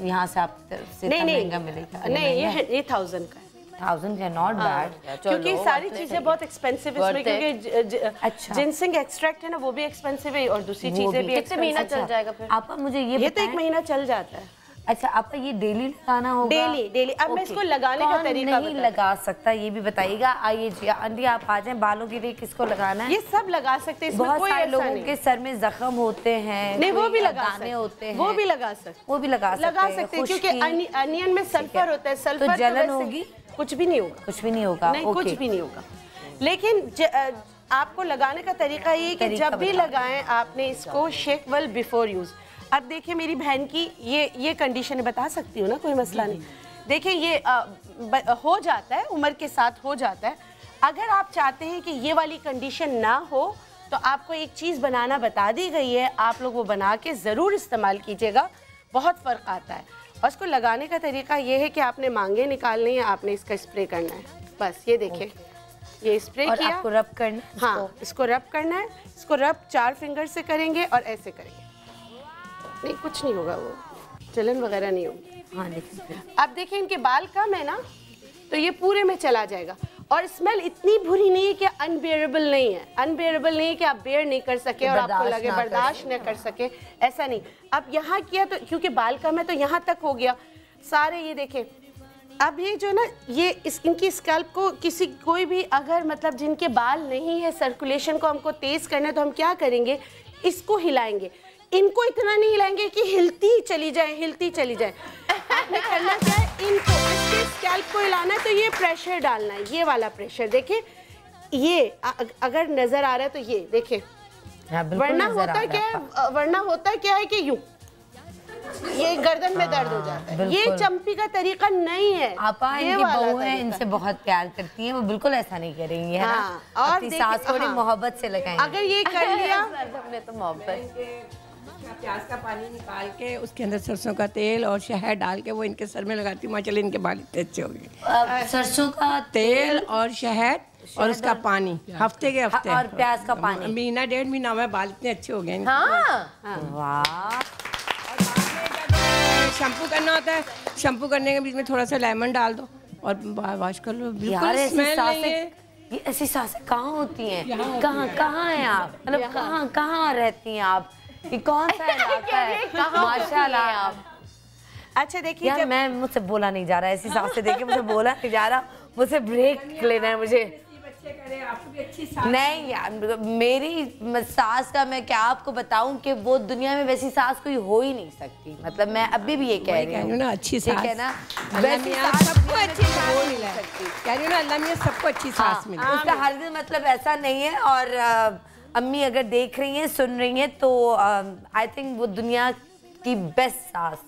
यहाँ से आप महंगा मिलेगा। नहीं, ये 1000 का है। 1000 है, नॉट बैड, क्योंकि सारी चीजें बहुत एक्सपेंसिव है इसमें, क्योंकि जिनसिंग एक्सट्रैक्ट है ना, वो भी एक्सपेंसिव है और दूसरी चीजें भी। कितने महीना चल जाएगा फिर? आप मुझे ये तो 1 महीना चल जाता है। अच्छा, आप ये डेली लगाना होगा? डेली। अब मैं इसको लगाने का तरीका नहीं लगा सकता, ये भी बताइएगा। आइए जी आंटी, आप आ जाएं। बालों के लिए किसको लगाना है? ये सब लगा सकते हैं, इसमें कोई ऐसा नहीं। लोगों के सर में जख्म होते हैं, नहीं, वो भी लगा सकते हैं, वो भी लगा सकते हैं, क्योंकि अनियन में सल्फर होता है। सल्फर जलन होगी? कुछ भी नहीं होगा, कुछ भी नहीं होगा। नहीं, कुछ भी नहीं होगा। लेकिन आपको लगाने का तरीका ये कि जब भी लगाएं आपने इसको शेक वेल बिफोर यूज। अब देखिए मेरी बहन की ये कंडीशन बता सकती हूँ ना, कोई मसला नहीं। देखिए ये हो जाता है, उम्र के साथ हो जाता है। अगर आप चाहते हैं कि ये वाली कंडीशन ना हो तो आपको एक चीज़ बनाना बता दी गई है, आप लोग वो बना के ज़रूर इस्तेमाल कीजिएगा, बहुत फ़र्क आता है। और इसको लगाने का तरीका ये है कि आपने मांगे निकालनी है, आपने इसका स्प्रे करना है, बस ये देखिए ये स्प्रे किया, आपको रब करना है। हाँ, इसको रब करना है। इसको रब 4 फिंगर से करेंगे और ऐसे करेंगे, नहीं कुछ नहीं होगा, वो जलन वगैरह नहीं होगी। हाँ देखिए, अब देखिए इनके बाल कम है ना, तो ये पूरे में चला जाएगा। और स्मेल इतनी बुरी नहीं है कि अनबेयरेबल नहीं है, अनबेयरेबल नहीं है कि आप बेयर नहीं कर सके और आपको लगे बर्दाश्त न कर सके, ऐसा नहीं। अब यहाँ किया तो क्योंकि बाल कम है तो यहाँ तक हो गया सारे, ये देखें। अब ये जो ना ये इनकी स्कैल्प को कोई भी अगर मतलब जिनके बाल नहीं है, सर्कुलेशन को हमको तेज करना है, तो हम क्या करेंगे, इसको हिलाएंगे। इनको इतना नहीं हिलाएंगे कि हिलती चली जाए। आपने करना क्या है, इनको इसके स्कैल्प को हिलाना है, तो ये प्रेशर डालना है, ये वाला प्रेशर। देखिए ये अगर नजर आ रहा है तो ये देखिए, वरना होता क्या है कि यूं ये गर्दन में दर्द हो जाता है। ये चंपी का तरीका नहीं है। आपा इनकी बहू है, इनसे बहुत प्यार करती है, वो बिल्कुल ऐसा नहीं करेंगी, है ना? और अपनी सास को मोहब्बत से लगाएंगे। अगर ये कर लिया हमने तो मोहब्बत। प्याज का पानी निकाल के उसके अंदर सरसों का तेल और शहद डाल के वो इनके सर में लगाती हूँ, माशाल्लाह इनके बाल इतने अच्छे हो गए। सरसों का तेल और शहद और उसका पानी हफ्ते के हफ्ते, और प्याज का पानी महीना 1.5 महीना में बाल इतने अच्छे हो गए। वाह। शैम्पू करना होता है, शैम्पू करने के बीच में थोड़ा सा लेमन डाल दो और वॉश कर लो, बिल्कुल स्मेल नहीं है। ये ऐसी सांसें कहाँ होती हैं? कहाँ हैं आप? मतलब कहाँ रहती हैं आप? ये कौन सा इलाका है? माशाल्लाह आप। अच्छा देखिए यार मैं मुझसे बोला नहीं जा रहा है, ऐसी सांस से देखिए मुझे बोला नहीं जा रहा, मुझे ब्रेक लेना है मुझे। नहीं यार मेरी सास का मैं क्या आपको बताऊं कि वो दुनिया में वैसी सास कोई हो ही नहीं सकती। मतलब मैं अभी भी ये कह रही हूँ ना, अच्छी सास, ठीक है ना, वैसी सबको अच्छी सास मिला है, कह रही हूँ ना अल्लाह मियां सबको अच्छी सास मिली। उसका हरगिज़ मतलब ऐसा नहीं है। और अम्मी अगर देख रही हैं सुन रही हैं तो आई थिंक वो दुनिया की बेस्ट सास,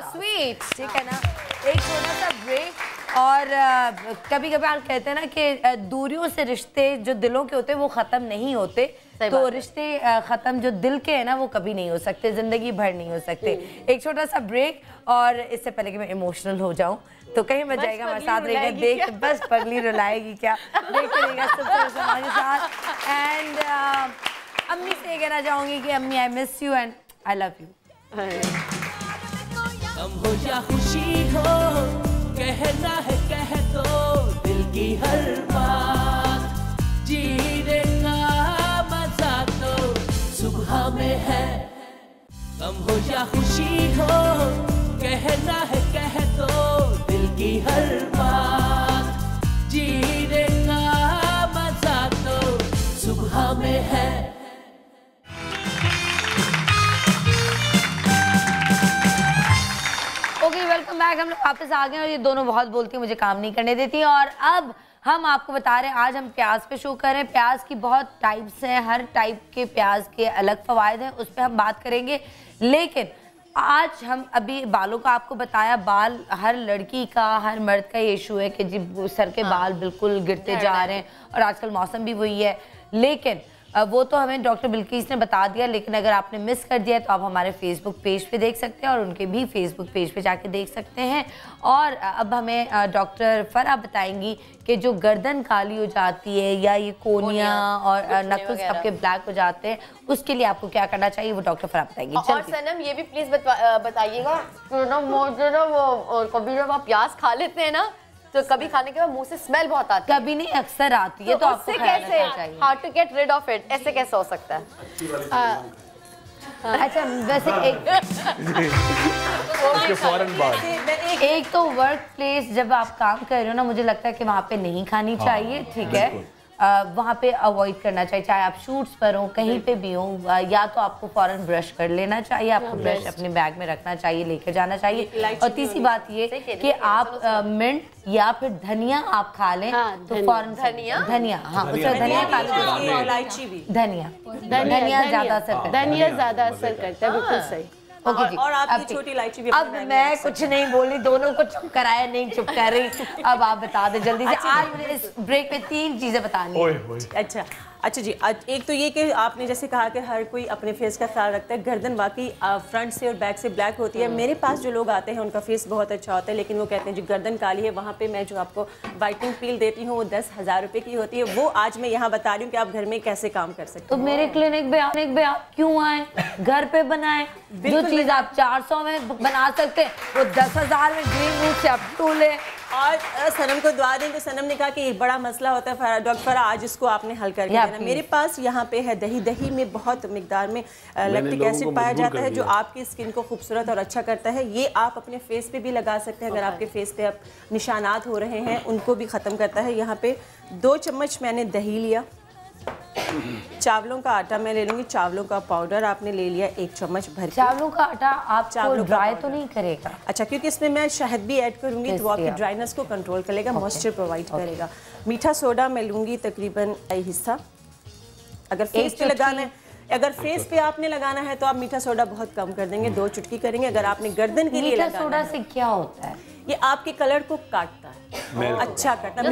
स्वीट, ठीक है ना। एक छोटा सा ब्रेक। और कभी कभार कहते हैं ना कि दूरियों से रिश्ते जो दिलों के होते हैं वो ख़त्म नहीं होते, तो रिश्ते ख़त्म जो दिल के हैं ना वो कभी नहीं हो सकते, ज़िंदगी भर नहीं हो सकते। एक छोटा सा ब्रेक। और इससे पहले कि मैं इमोशनल हो जाऊं तो कहीं मत जाएगा, हमारे साथ रहेगा, देख बस पगली रुलाएगी क्या, देखते रहेगा सब हमारे साथ। एंड अम्मी से ये कहना चाहूँगी कि अम्मी I miss you and I love you. गम हो या खुशी हो, कहना है कह दो दिल की हर बात, जीने का मजा तो सुबह में है। गम हो या खुशी हो, कहना है कह दो दिल की हर बात, जीने का मजा तो सुबह में है। Welcome back. हम लोग वापस आ गए और ये दोनों बहुत बोलती हैं, मुझे काम नहीं करने देती। और अब हम आपको बता रहे हैं, आज हम प्याज पे शो कर रहे हैं। प्याज की बहुत टाइप्स हैं, हर टाइप के प्याज के अलग फ़वाइद हैं, उस पर हम बात करेंगे। लेकिन आज हम अभी बालों का आपको बताया, बाल हर लड़की का हर मर्द का ये इशू है कि जी सर के बाल बिल्कुल गिरते जा रहे हैं और आजकल मौसम भी वही है। लेकिन वो तो हमें डॉक्टर बिल्किस ने बता दिया, लेकिन अगर आपने मिस कर दिया तो आप हमारे फेसबुक पेज पे देख सकते हैं और उनके भी फेसबुक पेज पे जाके देख सकते हैं। और अब हमें डॉक्टर फराह बताएंगी कि जो गर्दन काली हो जाती है या ये कोनियाँ और नक्ल्स आपके ब्लैक हो जाते हैं, उसके लिए आपको क्या करना चाहिए वो डॉक्टर फराह बताएंगी। और सनम ये भी प्लीज बताइएगा, कभी जब आप प्याज खा लेते हैं ना तो कभी खाने के बाद मुंह से स्मेल बहुत आती है, कभी नहीं अक्सर आती है, तो आपको कैसे how to get rid of it, ऐसे कैसे हो सकता है? अच्छा वैसे एक तो वर्क प्लेस जब आप काम कर रहे हो ना, मुझे लगता है कि वहाँ पे नहीं खानी चाहिए, ठीक है, वहाँ पे अवॉइड करना चाहिए, चाहे आप शूट्स पर हो कहीं पे भी हो। या तो आपको फौरन ब्रश कर लेना चाहिए, आपको ब्रश अपने बैग में रखना चाहिए, लेकर जाना चाहिए। और तीसरी बात ये कि आप मिंट या फिर धनिया आप खा लें तो फौरन धनिया हाँ उसमें धनिया खा लें, इलायची भी, धनिया ज़्यादा असर करता है, धनिया ज़्यादा असर करता है, बिल्कुल सही। और आपकी छोटी इलायची भी। अब मैं कुछ नहीं बोली, दोनों को चुप कराया, नहीं चुप कर रही। अब आप बता दें जल्दी से। आज मुझे इस ब्रेक में 3 चीजें बतानी है। अच्छा जी, एक तो ये कि आपने जैसे कहा कि हर कोई अपने फेस का ख्याल रखता है, गर्दन वाकई फ्रंट से और बैक से ब्लैक होती है। मेरे पास जो लोग आते हैं उनका फेस बहुत अच्छा होता है, लेकिन वो कहते हैं जी गर्दन काली है, वहाँ पे मैं जो आपको वाइटनिंग पील देती हूँ वो 10,000 रुपये की होती है। वो आज मैं यहाँ बता रही हूँ कि आप घर में कैसे काम कर सकते हैं। तो मेरे क्लिनिक पे आप क्यों आए, घर पे बनाए, जो चीज़ आप 400 में बना सकते वो 10,000 में ग्रीन रूट से आप टूले। और सनम को दुआ दें, तो सनम ने कहा कि एक बड़ा मसला होता है डॉक्टर, आज इसको आपने हल कर दिया। मेरे पास यहाँ पे है दही में बहुत मिकदार में लैक्टिक एसिड पाया जाता है, जो आपकी स्किन को खूबसूरत और अच्छा करता है। ये आप अपने फेस पे भी लगा सकते हैं, अगर आपके फेस पे अब निशानात हो रहे हैं उनको भी ख़त्म करता है। यहाँ पे 2 चम्मच मैंने दही लिया, चावलों का आटा मैं ले लूँगी, चावलों का पाउडर आपने ले लिया 1 चम्मच भर। चावलों का आटा आपको ड्राई तो नहीं करेगा? अच्छा, क्योंकि इसमें मैं शहद भी ऐड करूँगी तो वो आपकी ड्राइनेस को कंट्रोल करेगा, मॉइस्चर प्रोवाइड करेगा। मीठा सोडा मैं लूँगी तकरीबन 1 हिस्सा। अगर फेस पे लगाना है, अगर फेस पे आपने लगाना है तो आप मीठा सोडा बहुत कम कर देंगे, 2 चुटकी करेंगे। अगर आपने गर्दन के लिए लगाना है, मीठा सोडा से क्या होता है? ये आपके कलर को काटता है, अच्छा करता है,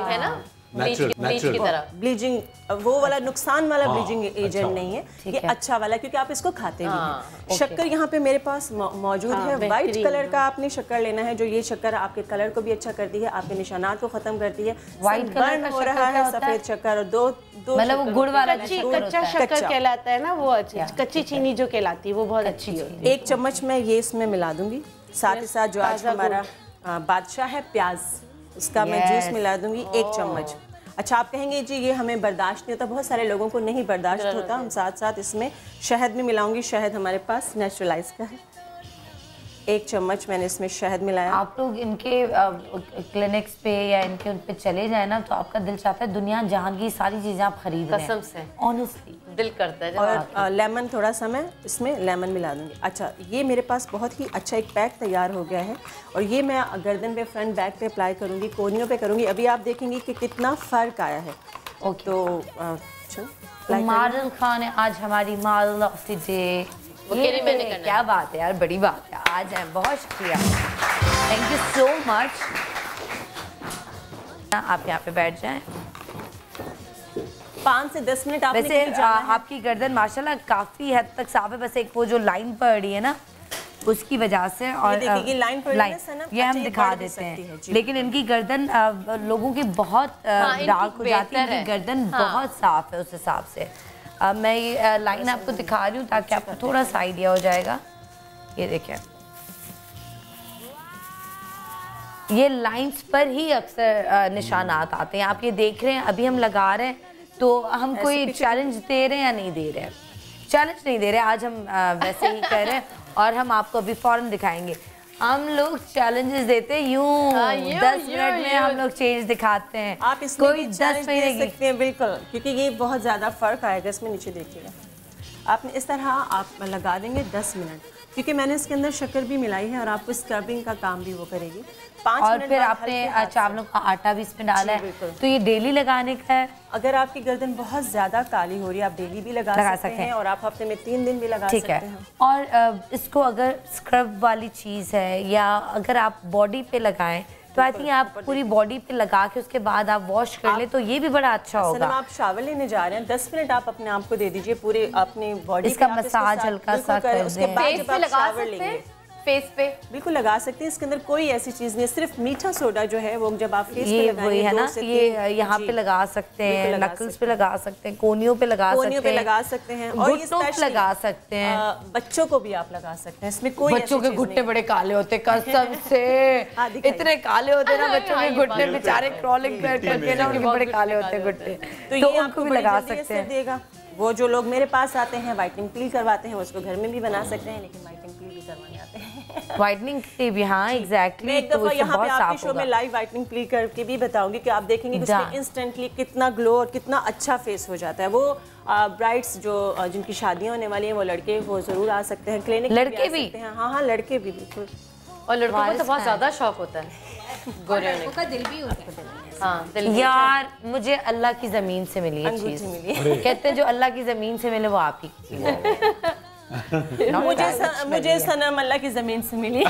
है ना, ब्लीच की तरह। ब्लीचिंग वो वाला नुकसान वाला ब्लीचिंग एजेंट नहीं है, ये अच्छा वाला, क्योंकि आप इसको खाते भी हैं। शक्कर यहाँ पे मेरे पास मौजूद है, वाइट कलर का आपने शक्कर लेना है, जो ये शक्कर आपके कलर को भी अच्छा करती है, आपके निशानात को खत्म करती है। व्हाइट कलर हो रहा है सफेद शक्कर, और दो मतलब वो गुड़ वाला कच्चा शक्कर कहलाता है ना, वो अच्छी कच्ची चीनी जो कहलाती है वो बहुत अच्छी होती है। 1 चम्मच मैं ये इसमें मिला दूंगी, साथ ही साथ जो आज हमारा बादशाह है प्याज, उसका मैं जूस मिला दूंगी 1 चम्मच। अच्छा, आप कहेंगे जी ये हमें बर्दाश्त नहीं होता, बहुत सारे लोगों को नहीं बर्दाश्त होता। हम साथ साथ इसमें शहद भी मिलाऊंगी, शहद हमारे पास नेचुरलाइज का है। 1 चम्मच मैंने इसमें शहद मिलाया। आप लोग इनके क्लिनिक्स पे या इनके उन पे चले जाए ना तो आपका दिल चाहता है दुनिया जहां की सारी चीजें आप खरीद लें। कसम से ऑनेस्टली दिल करता है। और लेमन थोड़ा सा मैं इसमें लेमन मिला दूंगी। अच्छा, ये मेरे पास बहुत ही अच्छा एक पैक तैयार हो गया है और ये मैं गर्दन पे, फ्रंट बैक पे अप्लाई करूंगी, कोहनियों पे करूंगी। अभी आप देखेंगे कि कितना फ़र्क आया है। ओके, तो माडल खान है आज हमारी मॉडल ऑफ द डे। ये क्या बात है यार, बड़ी बात है। आज है, बहुत शुक्रिया, थैंक यू सो मच। आप यहाँ पे बैठ जाएं। 5 से 10 मिनट आपने वैसे आपकी गर्दन माशाल्लाह काफी हद तक साफ है, बस एक वो जो लाइन पड़ रही है ना उसकी वजह से। और ये लाइन पड़ रही है ना, ये हम दिखा देते हैं, लेकिन इनकी गर्दन लोगों की बहुत डार्क हो जाती है, इनकी गर्दन बहुत साफ है उस हिसाब से। मैं ये लाइन आपको दिखा रही हूँ ताकि आपको थोड़ा सा आइडिया हो जाएगा। ये देखिए, ये लाइंस पर ही अक्सर निशानात आते हैं। आप ये देख रहे हैं, अभी हम लगा रहे हैं तो हम कोई चैलेंज दे रहे हैं या नहीं दे रहे हैं? चैलेंज नहीं दे रहे, आज हम वैसे ही कर रहे हैं और हम आपको अभी फौरन दिखाएंगे। हम लोग चैलेंजेस देते हैं यूं 10 मिनट में हम लोग चेंज दिखाते हैं। आप इसमें कोई 10 दे सकते हैं, बिल्कुल, क्योंकि ये बहुत ज़्यादा फ़र्क आएगा इसमें। नीचे देखिएगा, आपने इस तरह आप लगा देंगे 10 मिनट, क्योंकि मैंने इसके अंदर शक्कर भी मिलाई है और आपको स्क्रबिंग का काम भी वो करेगी। 5 और मिनट फिर आपने चावलों का आटा भी इसमें डाला है, तो ये डेली लगाने का है। अगर आपकी गर्दन बहुत ज़्यादा काली हो रही है, आप डेली भी लगा सकते हैं और आप हफ्ते में 3 दिन भी लगा सकते हैं। और इसको अगर स्क्रब वाली चीज़ है या अगर आप बॉडी पे लगाएं तो आई थिंक आप पूरी बॉडी पे लगा के उसके बाद आप वॉश कर ले तो ये भी बड़ा अच्छा होगा। आप शावर लेने जा रहे हैं, 10 मिनट आप अपने आप को दे दीजिए पूरे अपने बॉडी इसका मसाज हल्का सा कर उसके बाद जब आप शावर लेंगे फेस पे बिल्कुल लगा सकते हैं। इसके अंदर कोई ऐसी चीज नहीं है, सिर्फ मीठा सोडा जो है वो जब आप फेस पे लगाएंगे, वही है ना, ये यहाँ पे लगा सकते हैं, नकल्स पे लगा सकते हैं, कोनियों पे लगा सकते हैं और ये स्पेशल लगा सकते हैं। बच्चों को भी आप लगा सकते हैं। इसमें कोई बच्चों के घुटने बड़े काले होते हैं कसम से, इतने काले होते हैं ना बच्चों के घुटने, बेचारे क्रॉलिंग करके ना उनके बड़े काले होते हैं घुटने, तो उनको भी लगा सकते हैं। देगा वो जो लोग मेरे पास आते हैं वाइटनिंग पील करवाते हैं, उसको घर में भी बना सकते हैं, लेकिन वाइटनिंग पील भी करवाने आते हैं। वाइटनिंग के भी, हाँ एग्जैक्टली। एक दफा यहाँ पे आपके शो में लाइव वाइटनिंग पील करके भी बताऊंगी कि आप देखेंगे कि उसमें इंस्टेंटली कितना ग्लो और कितना अच्छा फेस हो जाता है। वो ब्राइड्स जो जिनकी शादियां होने वाली हैं वो लड़के वो जरूर आ सकते हैं, क्लिनिक लड़के भी। हाँ, लड़के भी बिल्कुल। और लड़कों को तो बहुत ज्यादा शौक होता है, गोरे होने का दिल भी होता है। हाँ, यार मुझे अल्लाह की जमीन से मिली है चीज, कहते हैं जो अल्लाह की जमीन से मिले वो आप ही की चीज है। मुझे सनम अल्लाह की जमीन से मिली।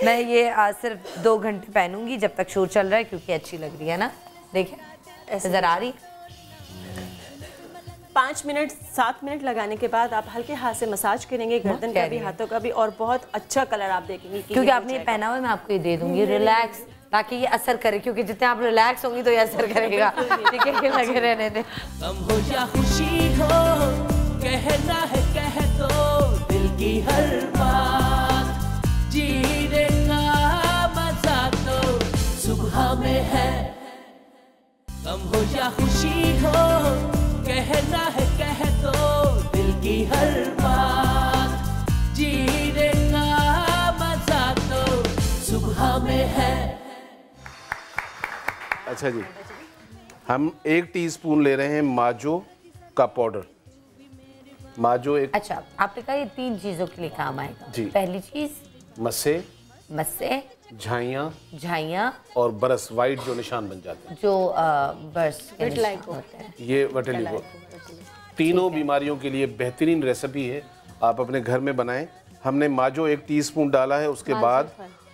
मैं ये सिर्फ 2 घंटे पहनूंगी जब तक शो चल रहा है, क्योंकि अच्छी लग रही है ना। देखिए नजर आ रही। 5 मिनट 7 मिनट लगाने के बाद आप हल्के हाथ से मसाज करेंगे, गर्दन का भी, हाथों का भी, और बहुत अच्छा कलर आप देखेंगे। क्योंकि आपने ये पहना हुआ है, मैं आपको ये दे दूंगी रिलैक्स, ताकि ये असर करे, क्योंकि जितने आप रिलैक्स होंगी तो ये असर करेगा। ठीक है, लगे रहने दे। कम हो या खुशी हो, कहना है कह दो दिल की हर बात, जीने का मजा तो सुबह में है। कम हो या खुशी हो, कहना है कह दो दिल की हर बात, जीने का मजा तो सुबह में है। अच्छा जी, हम 1 टीस्पून ले रहे हैं माजो का पाउडर। माजो एक, अच्छा आपने कहा ये 3 चीजों के लिए काम आएगा जी। पहली चीज मस्से, झाइयाँ और बरस, वाइट जो निशान बन जाते हैं, जो बरस के निशान होते हैं, ये वटिलिगो। तीनों बीमारियों के लिए बेहतरीन रेसिपी है, आप अपने घर में बनाएं। हमने माजो 1 टीस्पून डाला है, उसके बाद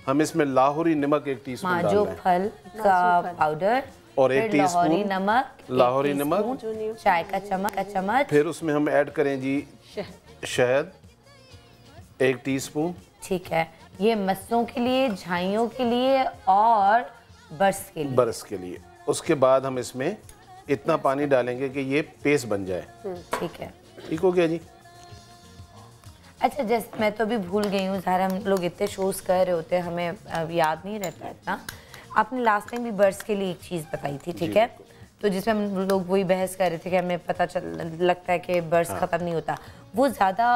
हम इसमें लाहौरी नमक 1 टीस्पून डाल रहे हैं, माजो फल का पाउडर और 1 टीस्पून लाहौरी नमक, चाय का चम्मच, फिर उसमें हम ऐड करें जी शहद 1 टीस्पून। ठीक है, ये मस्सों के लिए, झाइयों के लिए और बरस के लिए। उसके बाद हम इसमें इतना पानी डालेंगे कि ये पेस्ट बन जाए। ठीक है, ठीक हो गया जी। अच्छा, जैसे मैं तो अभी भूल गई हूँ, ज़ाहिर हम लोग इतने शोज़ कर रहे होते हैं, हमें अब याद नहीं रहता इतना। आपने लास्ट टाइम भी बर्ड्स के लिए एक चीज़ बताई थी, ठीक है, तो जिसमें हम लोग वही बहस कर रहे थे कि हमें पता लगता है कि बर्ड्स ख़त्म नहीं होता, वो ज़्यादा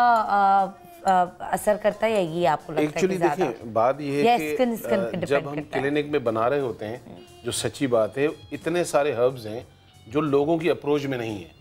असर करता है या ये आपको लगता है? एक्चुअली देखिए बात ये है कि जब हम क्लिनिक में बना रहे होते हैं, जो सच्ची बात है, इतने सारे हर्ब्स हैं जो लोगों की अप्रोच में नहीं है,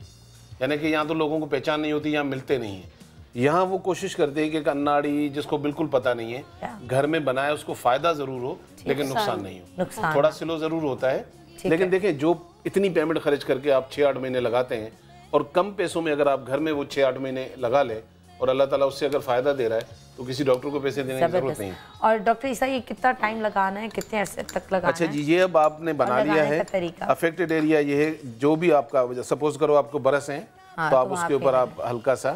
यानी कि यहाँ तो लोगों को पहचान नहीं होती, यहाँ मिलते नहीं है। यहाँ वो कोशिश करते हैं कि एक अन्नाड़ी जिसको बिल्कुल पता नहीं है घर में बनाए, उसको फायदा जरूर हो लेकिन नुकसान नहीं हो, थोड़ा स्लो जरूर होता है। लेकिन देखिए जो इतनी पेमेंट खर्च करके आप 6-8 महीने लगाते हैं और कम पैसों में अगर आप घर में वो 6-8 महीने लगा ले और अल्लाह ताला उससे अगर फायदा दे रहा है तो किसी डॉक्टर को पैसे देने की जरूरत नहीं है। और डॉक्टर ईसा ये कितना टाइम लगाना है, कितने अरसे तक लगाना है? अच्छा जी, ये अब आपने बना लिया है, अफेक्टेड एरिया ये है, जो भी आपका सपोज करो आपको बरस है तो आप उसके ऊपर आप हल्का सा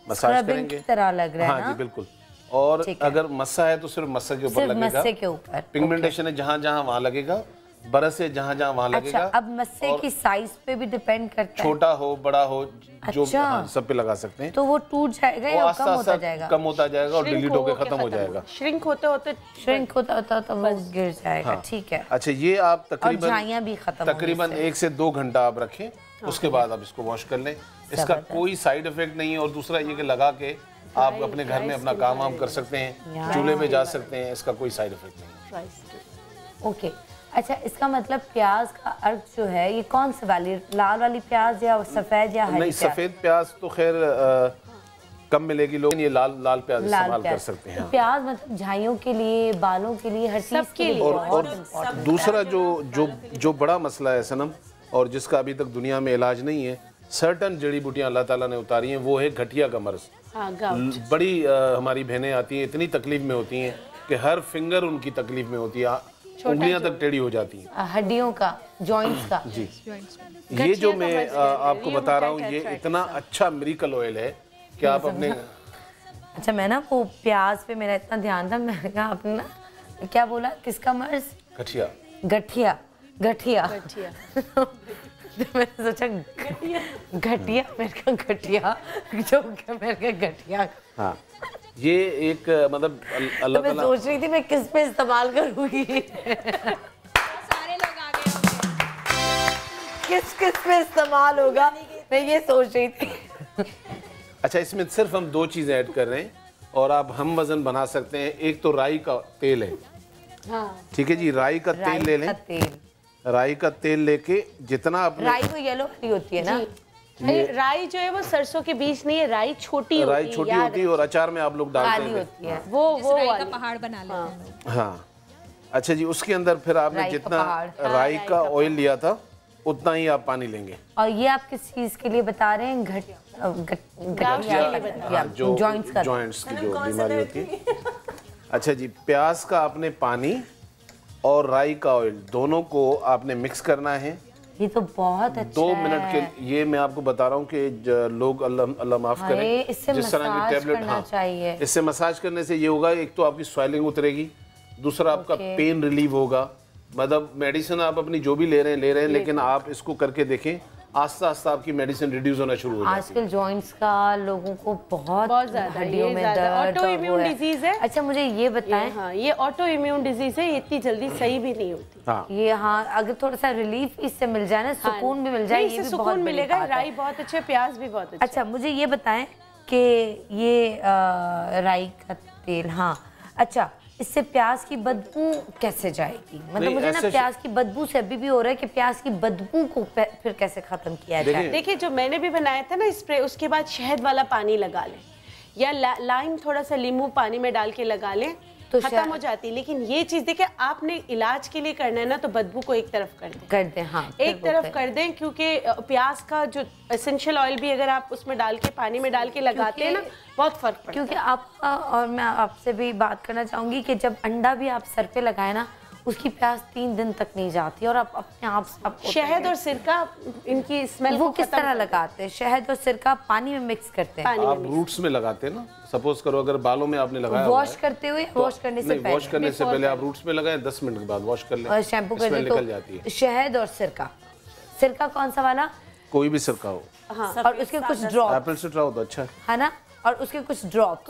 मसाज करेंगे, तरह लग रहा है। हाँ जी बिल्कुल। और अगर मस्सा है तो सिर्फ मस्सा के ऊपर लगेगा, मस्से के ऊपर। पिगमेंटेशन है जहाँ जहाँ वहाँ लगेगा, बरस है जहाँ जहाँ वहाँ लगेगा। अब मस्से की साइज पे भी डिपेंड करता है, छोटा हो बड़ा हो जो सब पे लगा सकते हैं। तो वो टूट जाएगा या कम होता जाएगा? कम होता जाएगा और डिलीट होकर खत्म हो जाएगा। श्रिंक होते होते तो वो गिर जाएगा। ठीक है। अच्छा, ये आप तकरीबन 1 से 2 घंटा आप रखें, उसके बाद आप इसको वॉश कर लें। इसका कोई साइड इफेक्ट नहीं है। और दूसरा ये कि लगा के आप अपने घर में अपना काम वाम कर सकते हैं, चूल्हे पे जा सकते हैं, इसका कोई साइड इफेक्ट नहीं है। ओके, अच्छा, इसका मतलब प्याज का अर्क जो है ये कौन सी वाली, लाल वाली प्याज या सफेद या हरी? नहीं, सफेद प्याज तो खैर कम मिलेगी, लोग ये लाल प्याज इस्तेमाल कर सकते हैं। प्याज मतलब झाइयों के लिए, बालों के लिए, हर चीज के लिए। और दूसरा जो बड़ा मसला है सनम, और जिसका अभी तक दुनिया में इलाज नहीं है, सर्टन जड़ी बूटियां अल्लाह ताला ने उतारी हैं, वो है गठिया का मर्ज। बड़ी हमारी बहनें आती हैं, इतनी तकलीफ में होती हैं कि हर फिंगर उनकी तकलीफ में होती है, उंगलियां तक टेढ़ी हो जाती हैं, हड्डियों का, जॉइंट्स का। जी, ये जो मैं आपको बता रहा हूँ, ये इतना अच्छा मिरेकल ऑयल है कि आप अपने। अच्छा, मैं ना वो प्याज पे मेरा इतना ध्यान था, मैंने कहा आपने ना क्या बोला, किसका मर्ज? गठिया। गठिया गठिया मैंने सोचा घटिया, मेरे का घटिया जो मेरे का घटिया। हाँ, ये एक मतलब अल्लाह मैं सोच रही थी मैं किस पे इस्तेमाल करूंगी। सारे लोग आगे होंगे, किस पे इस्तेमाल होगा, मैं ये सोच रही थी। अच्छा, इसमें सिर्फ हम 2 चीजें ऐड कर रहे हैं और आप हम वजन बना सकते हैं। एक तो राई का तेल है, ठीक है जी, राई का तेल ले लें। राई का तेल लेके जितना अपने, राई वो येलो वाली होती है ना? राई जो है वो सरसों के बीज नहीं है, राई छोटी होती है और अचार में आप लोग डालते हैं, वो राई का पहाड़ बना लेते हैं। हाँ, अच्छा जी, उसके अंदर फिर आपने जितना राई का ऑयल लिया था उतना ही आप पानी लेंगे। और ये आप किस चीज के लिए बता रहे हैं? जॉइंट्स की जो बीमारी होती है। अच्छा जी, प्याज का आपने पानी और राई का ऑयल दोनों को आपने मिक्स करना है। ये तो बहुत अच्छा 2 मिनट के, ये मैं आपको बता रहा हूँ कि लोग अल्लाह माफ करें, जिस तरह की टेबलेट, हाँ, इससे मसाज करने से ये होगा, एक तो आपकी स्वेलिंग उतरेगी, दूसरा आपका पेन रिलीव होगा। मतलब मेडिसिन आप अपनी जो भी ले रहे हैं, लेकिन आप इसको करके देखें, आस्ता आस्ता आपकी मेडिसिन रिड्यूस होना शुरू हो जाती है। आजकल जॉइंट्स का लोगों को बहुत ज्यादा हड्डियों में दर्द, ऑटो इम्यून डिजीज है। अच्छा, मुझे ये बताएं, हाँ, ये ऑटो इम्यून डिजीज है, इतनी जल्दी सही भी नहीं होती। हाँ। ये हाँ, अगर थोड़ा सा रिलीफ इससे मिल जाए ना, सुकून भी मिल जाए, ये भी बहुत मिलेगा। राई बहुत अच्छे, प्याज भी बहुत अच्छा। अच्छा, मुझे ये बताएं कि ये राई का तेल, हाँ, अच्छा, इससे प्याज की बदबू कैसे जाएगी? मतलब मुझे ना प्याज की बदबू से अभी भी हो रहा है कि प्याज की बदबू को फिर कैसे खत्म किया जाए? देखिए, जो मैंने भी बनाया था ना स्प्रे, उसके बाद शहद वाला पानी लगा लें या लाइम थोड़ा सा नींबू पानी में डाल के लगा लें तो खत्म हो जाती है। लेकिन ये चीज देखिए, आपने इलाज के लिए करना है ना, तो बदबू को एक तरफ कर दें, हाँ, एक तरफ कर दें, क्योंकि प्याज का जो एसेंशियल ऑयल भी अगर आप उसमें डाल के, पानी में डाल के लगाते हैं ना, बहुत फर्क पड़ता है। क्योंकि आपका, और मैं आपसे भी बात करना चाहूंगी कि जब अंडा भी आप सर पे लगाए ना, उसकी प्यास 3 दिन तक नहीं जाती और आप अपने आप से शहद और सिरका, इनकी स्मेल वो किस तरह लगाते हैं? शहद और सिरका पानी में मिक्स करते हैं, आप रूट्स में लगाते हैं ना। सपोज करो अगर बालों में आपने लगाया, वॉश करते हुए, वॉश करने से पहले, वॉश करने से पहले आप रूट्स में लगाएं, 10 मिनट के बाद वॉश कर लें और शैम्पू कर दें, निकल जाती है। शहद और सिरका, सिरका कौन सा वाला? कोई भी सिरका हो, हाँ, और उसके कुछ ड्रॉप, एप्पल सिट्रा हो तो अच्छा है ना, और उसके कुछ ड्रॉप,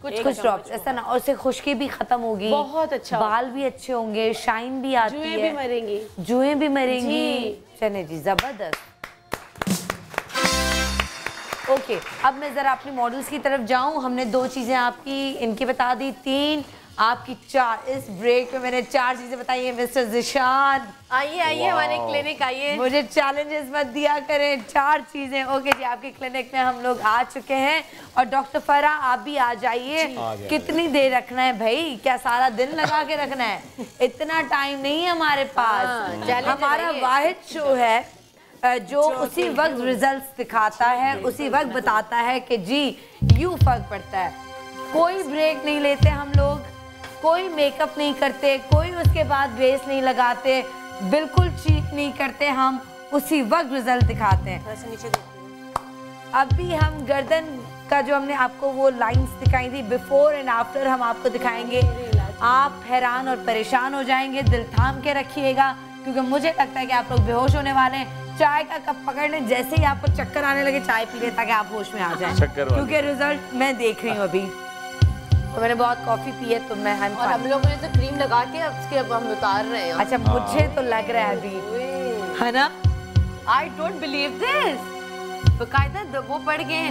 कुछ ड्रॉप्स, ऐसा ना, और उससे खुश्की भी खत्म होगी, बहुत अच्छा, बाल भी अच्छे होंगे, शाइन भी आती है, जुएं भी मरेंगी, जुएं भी मरेंगी। चने जी, जबरदस्त। ओके, अब मैं ज़रा अपनी मॉडल्स की तरफ जाऊं। हमने 2 चीज़ें आपकी इनकी बता दी, 3 आपकी, 4 इस ब्रेक में मैंने 4 चीज़ें बताई हैं। मिस्टर ज़िशान आइए आइए हमारे क्लिनिक आइए, मुझे चैलेंजेस मत दिया करें। 4 चीज़ें। ओके जी, आपके क्लिनिक में हम लोग आ चुके हैं और डॉक्टर फरा आप भी आ जाइए। कितनी देर रखना है भाई, क्या सारा दिन लगा के रखना है? इतना टाइम नहीं है हमारे पास। हमारा वाहिद शो है जो उसी वक्त रिजल्ट्स दिखाता है, उसी वक्त बताता है कि जी यूं फर्क पड़ता है। कोई ब्रेक नहीं लेते हम लोग, कोई मेकअप नहीं करते, कोई उसके बाद बेस नहीं लगाते, बिल्कुल चीट नहीं करते, हम उसी वक्त रिजल्ट दिखाते हैं। अभी हम गर्दन का जो हमने आपको वो लाइंस दिखाई थी बिफोर एंड आफ्टर, हम आपको दिखाएंगे। आप हैरान और परेशान हो जाएंगे। दिल थाम के रखिएगा क्योंकि मुझे लगता है कि आप लोग बेहोश होने वाले हैं। चाय का कप पकड़ लें, जैसे ही आपको चक्कर आने लगे चाय पी लें ताकि आप होश में आ जाएं, क्योंकि रिजल्ट मैं देख रही हूँ अभी। तो मैंने बहुत कॉफी पी है तो मैं और हम लोगों ने तो क्रीम लगा के अब हम उतार रहे हैं। अच्छा, मुझे तो लग रहा है अभी, है ना? I don't believe this। बकायदा वो पड़ गए,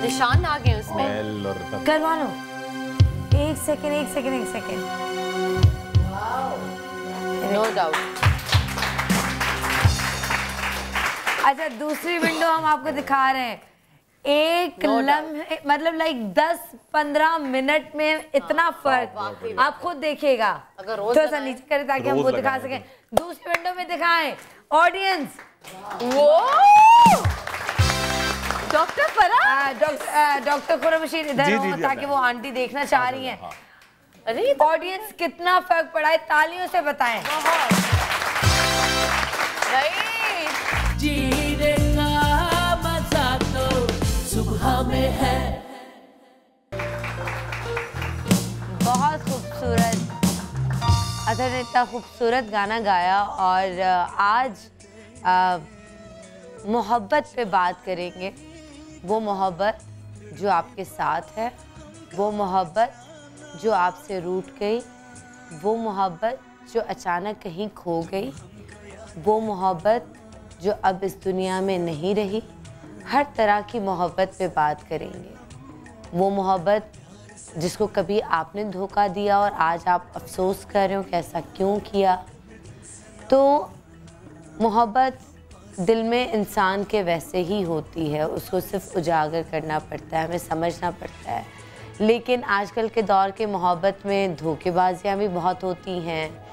निशान आ गए उसमें। करवा लो। एक सेकेंड। No doubt. अच्छा, दूसरी विंडो हम आपको दिखा रहे हैं। एक लम्हे मतलब लाइक 10-15 मिनट में इतना फर्क आप खुद देखिएगा। थोड़ा सा नीचे करें ताकि हम वो दिखा सकें। दूसरी विंडो में दिखाएं ऑडियंस। वो डॉक्टर फरा, डॉक्टर खुरमशीर इधर हो ताकि वो आंटी देखना चाह रही हैं। अरे ऑडियंस कितना फर्क पड़ा है, तालियों से बताएं। जीने का मजा तो सुबह में है। बहुत खूबसूरत, अदर ने इतना खूबसूरत गाना गाया। और आज मोहब्बत पे बात करेंगे। वो मोहब्बत जो आपके साथ है, वो मोहब्बत जो आपसे रूठ गई, वो मोहब्बत जो अचानक कहीं खो गई, वो मोहब्बत जो अब इस दुनिया में नहीं रही। हर तरह की मोहब्बत पे बात करेंगे। वो मोहब्बत जिसको कभी आपने धोखा दिया और आज आप अफसोस कर रहे हो कि ऐसा क्यों किया। तो मोहब्बत दिल में इंसान के वैसे ही होती है, उसको सिर्फ उजागर करना पड़ता है, हमें समझना पड़ता है। लेकिन आजकल के दौर के मोहब्बत में धोखेबाजियाँ भी बहुत होती हैं,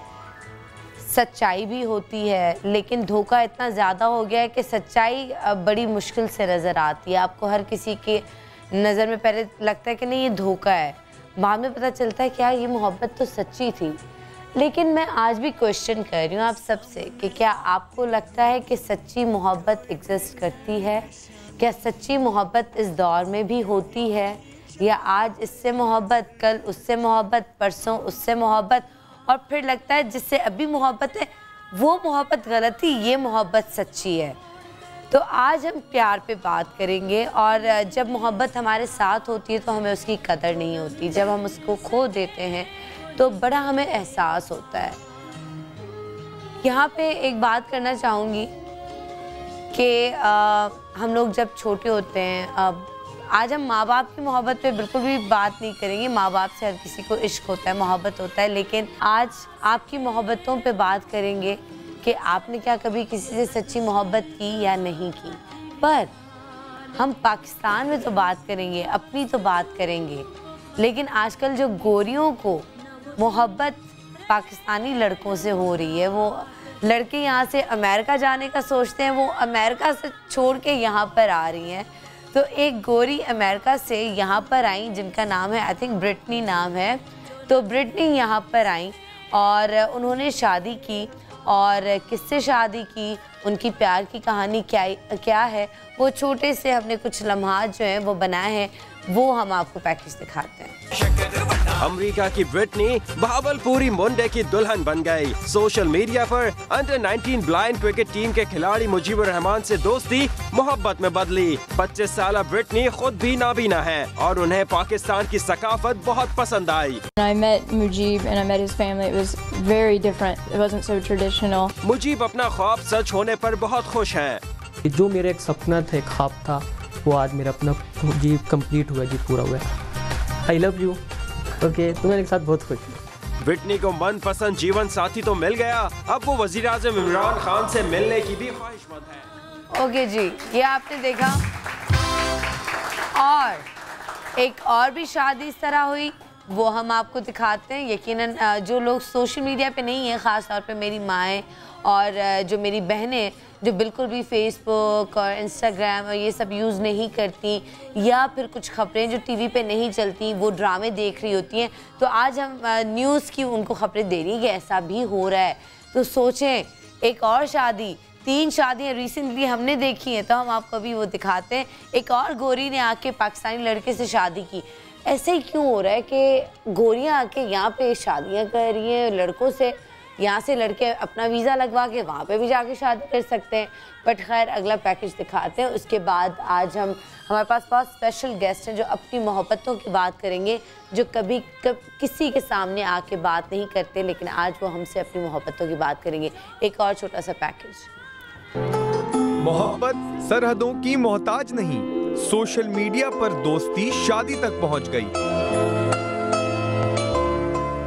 सच्चाई भी होती है, लेकिन धोखा इतना ज़्यादा हो गया है कि सच्चाई बड़ी मुश्किल से नज़र आती है। आपको हर किसी के नज़र में पहले लगता है कि नहीं ये धोखा है, बाद में पता चलता है क्या ये मोहब्बत तो सच्ची थी। लेकिन मैं आज भी क्वेश्चन कर रही हूँ आप सबसे कि क्या आपको लगता है कि सच्ची मोहब्बत एग्जिस्ट करती है? क्या सच्ची मोहब्बत इस दौर में भी होती है, या आज इससे मोहब्बत, कल उससे मोहब्बत, परसों उससे मोहब्बत, और फिर लगता है जिससे अभी मोहब्बत है वो मोहब्बत गलत थी, ये मोहब्बत सच्ची है। तो आज हम प्यार पे बात करेंगे। और जब मोहब्बत हमारे साथ होती है तो हमें उसकी कदर नहीं होती, जब हम उसको खो देते हैं तो बड़ा हमें एहसास होता है। यहाँ पे एक बात करना चाहूँगी कि हम लोग जब छोटे होते हैं, आज हम माँ बाप की मोहब्बत पे बिल्कुल भी बात नहीं करेंगे। माँ बाप से हर किसी को इश्क होता है, मोहब्बत होता है, लेकिन आज आपकी मोहब्बतों पे बात करेंगे कि आपने क्या कभी किसी से सच्ची मोहब्बत की या नहीं की। पर हम पाकिस्तान में तो बात करेंगे, अपनी तो बात करेंगे, लेकिन आजकल जो गोरियों को मोहब्बत पाकिस्तानी लड़कों से हो रही है, वो लड़के यहाँ से अमेरिका जाने का सोचते हैं, वो अमेरिका से छोड़ के यहाँ पर आ रही हैं। तो एक गोरी अमेरिका से यहाँ पर आई जिनका नाम है, आई थिंक ब्रिटनी नाम है। तो ब्रिटनी यहाँ पर आई और उन्होंने शादी की, और किससे शादी की, उनकी प्यार की कहानी क्या है, वो छोटे से हमने कुछ लम्हात जो हैं वो बनाए हैं, वो हम आपको पैकेज दिखाते हैं। अमेरिका की ब्रिटनी भावलपुरी मुंडे की दुल्हन बन गई। सोशल मीडिया पर अंडर 19 ब्लाइंड क्रिकेट टीम के खिलाड़ी मुजीबुर रहमान से दोस्ती मोहब्बत में बदली। 25 साल ब्रिटनी खुद भी नाबीना है और उन्हें पाकिस्तान की सकाफत बहुत पसंद आई। I met Mujib and I met his family. It was very different. It wasn't so traditional. Mujib अपना ख्वाब सच होने पर बहुत खुश है। जो मेरा एक सपना था, एक ख्वाब था वो आज मेरा अपना जी कंप्लीट हुआ, जी पूरा हुआ। आई लव यू। ओके, तुम्हारे साथ बहुत खुश हूँ। विटनी को मनपसंद जीवन साथी तो मिल गया, अब वो वज़ीर-ए-आज़म इमरान खान से मिलने की भी ख्वाहिशमंद है। ओके जी, ये आपने देखा। और एक और भी शादी इस तरह हुई, वो हम आपको दिखाते हैं। यकीनन जो लोग सोशल मीडिया पे नहीं है, ख़ास तौर पे मेरी माएँ और जो मेरी बहनें जो बिल्कुल भी फेसबुक और इंस्टाग्राम और ये सब यूज़ नहीं करती, या फिर कुछ खबरें जो टीवी पे नहीं चलती वो ड्रामे देख रही होती हैं, तो आज हम न्यूज़ की उनको खबरें दे रही हैं कि ऐसा भी हो रहा है। तो सोचें, एक और शादी, 3 शादियाँ रिसेंटली हमने देखी हैं, तो हम आपको अभी वो दिखाते हैं। एक और गोरी ने आके पाकिस्तानी लड़के से शादी की। ऐसे ही क्यों हो रहा है कि गोरियाँ आके यहाँ पे शादियाँ कर रही हैं लड़कों से? यहाँ से लड़के अपना वीज़ा लगवा के वहाँ पे भी जाके शादी कर सकते हैं। बट खैर, अगला पैकेज दिखाते हैं। उसके बाद आज हमारे पास बहुत स्पेशल गेस्ट हैं जो अपनी मोहब्बतों की बात करेंगे, जो कभी किसी के सामने आके बात नहीं करते, लेकिन आज वो हमसे अपनी मोहब्बतों की बात करेंगे। एक और छोटा सा पैकेज। मोहब्बत सरहदों की मोहताज नहीं, सोशल मीडिया पर दोस्ती शादी तक पहुंच गई।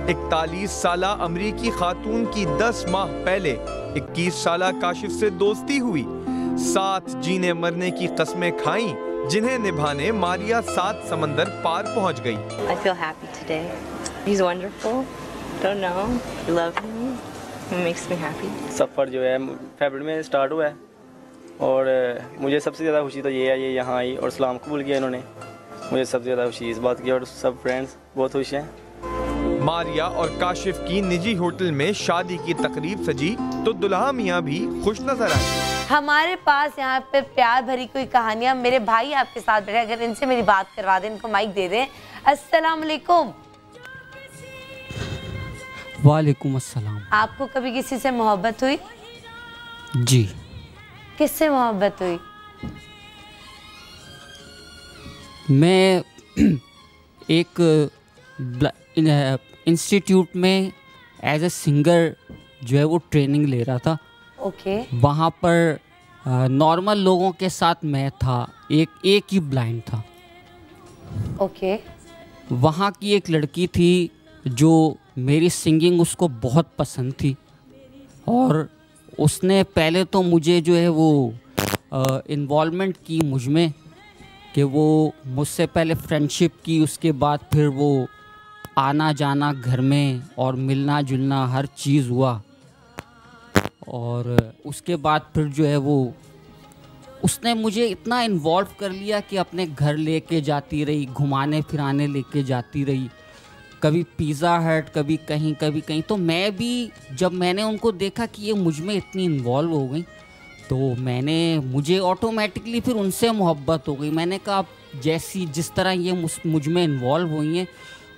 41 साला अमरीकी खातून की 10 माह पहले 21 साला काशिफ से दोस्ती हुई। साथ जीने मरने की कस्में खाईं, जिन्हें निभाने मारिया 7 समंदर पार पहुंच गई। I feel happy today. He's wonderful. Don't know. Love him. It makes me happy. सफ़र जो है फरवरी में स्टार्ट हुआ है और मुझे सबसे ज़्यादा खुशी तो ये है, ये यहाँ आई और सलाम कबूल किया इन्होंने। मुझे सबसे ज़्यादा खुशी इस बात की और सब फ्रेंड्स बहुत खुश हैं। मारिया और काशिफ की निजी होटल में शादी की तकरीब सजी तो दुल्हा मियाँ भी खुश नजर आए। हमारे पास यहाँ पे प्यार भरी कोई कहानियाँ, मेरे भाई आपके साथ बैठे, अगर इनसे मेरी बात करवा दें, इनको माइक दे दें। अस्सलाम वालेकुम। वालेकुम अस्सलाम। आपको कभी किसी से मोहब्बत हुई? जी। किससे मोहब्बत हुई? मैं एक इंस्टीट्यूट में एज ए सिंगर जो है वो ट्रेनिंग ले रहा था। ओके। वहाँ पर नॉर्मल लोगों के साथ मैं था, एक ही ब्लाइंड था। ओके। वहाँ की एक लड़की थी जो मेरी सिंगिंग उसको बहुत पसंद थी और उसने पहले तो मुझे जो है वो इन्वॉल्वमेंट की मुझ में, कि वो मुझसे पहले फ्रेंडशिप की, उसके बाद फिर वो आना जाना घर में और मिलना जुलना हर चीज़ हुआ। और उसके बाद फिर जो है वो उसने मुझे इतना इन्वॉल्व कर लिया कि अपने घर लेके जाती रही, घुमाने फिराने लेके जाती रही, कभी पिज़्ज़ा हट, कभी कहीं। तो मैं भी जब मैंने उनको देखा कि ये मुझ में इतनी इन्वॉल्व हो गई, तो मुझे ऑटोमेटिकली फिर उनसे मोहब्बत हो गई। मैंने कहा जिस तरह ये मुझ में इन्वॉल्व हुई हैं,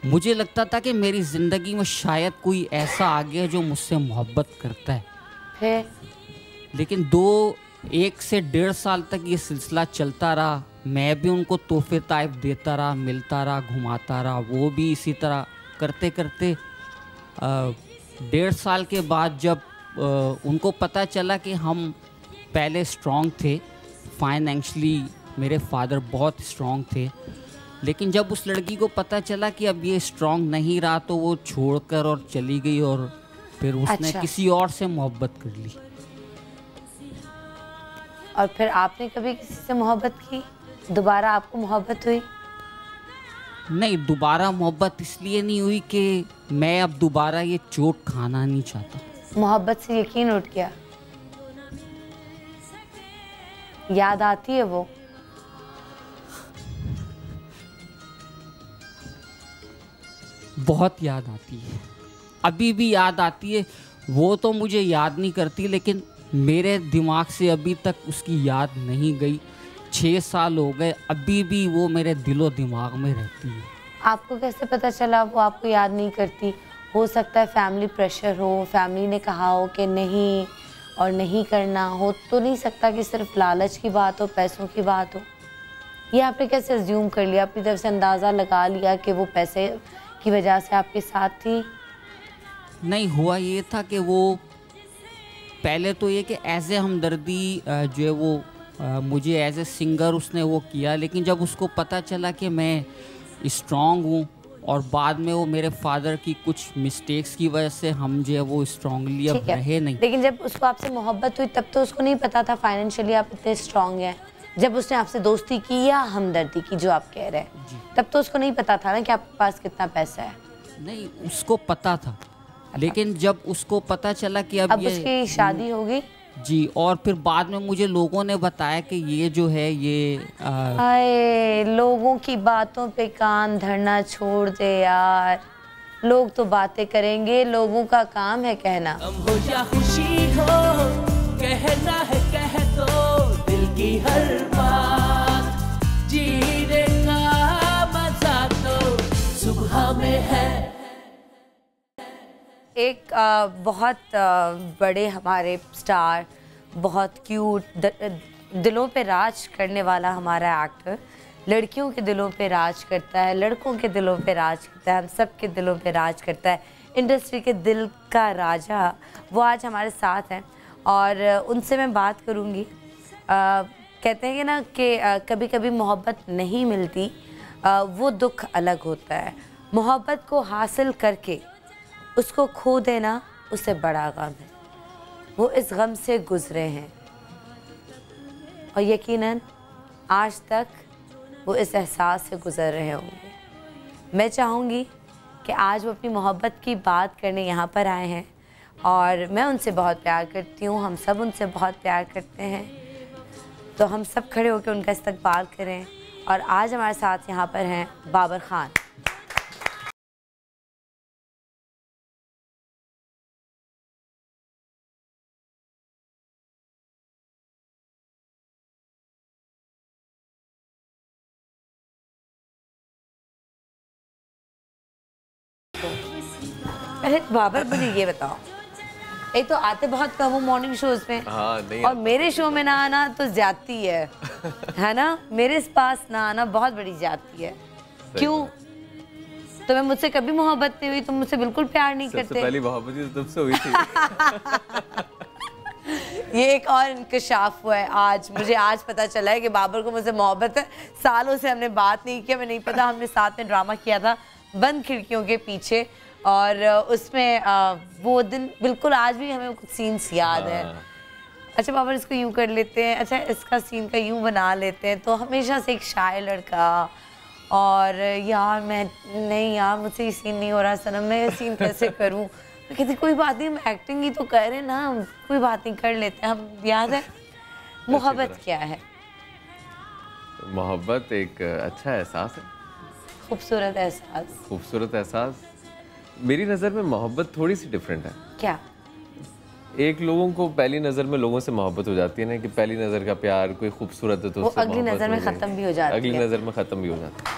मुझे लगता था कि मेरी ज़िंदगी में शायद कोई ऐसा आ गया जो मुझसे मोहब्बत करता है। लेकिन 1 से 1.5 साल तक ये सिलसिला चलता रहा। मैं भी उनको तोहफे ताइफ देता रहा, मिलता रहा, घुमाता रहा, वो भी इसी तरह करते करते 1.5 साल के बाद जब उनको पता चला कि हम पहले स्ट्रॉन्ग थे फाइनेंशली, मेरे फादर बहुत स्ट्रॉन्ग थे, लेकिन जब उस लड़की को पता चला कि अब ये स्ट्रॉन्ग नहीं रहा तो वो छोड़कर और चली गई और फिर उसने किसी और से मोहब्बत कर ली। और फिर आपने कभी किसी से मोहब्बत की? दोबारा आपको मोहब्बत हुई? नहीं, दोबारा मोहब्बत इसलिए नहीं हुई कि मैं अब दोबारा ये चोट खाना नहीं चाहता। मोहब्बत से यकीन उठ गया? याद आती है वो? बहुत याद आती है, अभी भी याद आती है। वो तो मुझे याद नहीं करती, लेकिन मेरे दिमाग से अभी तक उसकी याद नहीं गई। 6 साल हो गए, अभी भी वो मेरे दिलो दिमाग में रहती है। आपको कैसे पता चला वो आपको याद नहीं करती? हो सकता है फैमिली प्रेशर हो, फैमिली ने कहा हो कि नहीं और नहीं करना हो, तो नहीं सकता कि सिर्फ लालच की बात हो, पैसों की बात हो? ये आपने कैसे अज्यूम कर लिया, अपनी तरफ से अंदाज़ा लगा लिया कि वो पैसे की वजह से आपके साथ थी? नहीं, हुआ ये था कि वो पहले तो ये कि ऐसे हमदर्दी जो है वो मुझे एज ए सिंगर उसने वो किया, लेकिन जब उसको पता चला कि मैं स्ट्रॉन्ग हूँ और बाद में वो मेरे फादर की कुछ मिस्टेक्स की वजह से हम जो है वो स्ट्रॉन्गली अब रहे नहीं। लेकिन जब उसको आपसे मोहब्बत हुई तब तो उसको नहीं पता था फाइनेंशियली आप इतने स्ट्रॉन्ग हैं। जब उसने आपसे दोस्ती की या हमदर्दी की जो आप कह रहे हैं, तब तो उसको नहीं पता था ना कि आपके पास कितना पैसा है। नहीं, उसको पता था, लेकिन जब उसको पता चला कि अब ये उसकी शादी हो गई जी, और फिर बाद में मुझे लोगों ने बताया कि ये जो है ये आए, लोगों की बातों पे कान धरना छोड़ दे यार। लोग तो बातें करेंगे, लोगों का काम है कहना। हो या खुशी हो, कहना है कह दो दिल की हर बात। जीने का मजा तो सुबह में है। एक बहुत बड़े हमारे स्टार, बहुत क्यूट, दिलों पे राज करने वाला हमारा एक्टर, लड़कियों के दिलों पे राज करता है, लड़कों के दिलों पे राज करता है, हम सब के दिलों पे राज करता है, इंडस्ट्री के दिल का राजा, वो आज हमारे साथ हैं और उनसे मैं बात करूँगी। कहते हैं कि ना कि कभी कभी मोहब्बत नहीं मिलती, वो दुख अलग होता है। मोहब्बत को हासिल करके उसको खो देना उससे बड़ा गम है। वो इस गम से गुजरे हैं और यकीनन आज तक वो इस एहसास से गुजर रहे होंगे। मैं चाहूँगी कि आज वो अपनी मोहब्बत की बात करने यहाँ पर आए हैं और मैं उनसे बहुत प्यार करती हूँ, हम सब उनसे बहुत प्यार करते हैं, तो हम सब खड़े होकर उनका इस्तकबाल करें। और आज हमारे साथ यहाँ पर हैं बाबर खान। अरे बाबर, मुझे ये बताओ, एक तो आते बहुत कम हो मॉर्निंग शोज में, हाँ, नहीं और मेरे शो में ना आना तो ज्यादती है ना? मेरे पास ना आना बहुत बड़ी ज्यादती है। क्यों? तुम्हें मुझसे कभी मोहब्बत नहीं हुई? तुम मुझसे बिल्कुल प्यार नहीं करते। सबसे पहली मोहब्बत तो तुमसे हुई थी। ये एक और इंकशाफ हुआ है आज, मुझे आज पता चला है कि बाबर को मुझसे मोहब्बत है। सालों से हमने बात नहीं किया, मैं नहीं पता, हमने साथ में ड्रामा किया था बंद खिड़कियों के पीछे, और उसमें वो दिन बिल्कुल आज भी हमें कुछ सीन्स याद है। अच्छा बाबर, इसको यूँ कर लेते हैं, अच्छा इसका सीन का यूँ बना लेते हैं, तो हमेशा से एक शायर लड़का, और यार मैं नहीं यार मुझसे ये सीन नहीं हो रहा सनम, मैं ये सीन कैसे करूँ? मैं कहती कोई बात नहीं, हम एक्टिंग ही तो कर रहे हैं ना, कोई बात नहीं, कर लेते हैं हम। याद है मोहब्बत क्या है? मोहब्बत एक अच्छा एहसास है, खूबसूरत एहसास। खूबसूरत एहसास। मेरी नज़र में मोहब्बत थोड़ी सी डिफरेंट है। क्या? एक लोगों को पहली नज़र में लोगों से मोहब्बत हो जाती है ना, कि पहली नज़र का प्यार, कोई खूबसूरत है तो उससे अगली नज़र में ख़त्म भी हो जाती है। अगली नज़र में ख़त्म भी हो जाती है।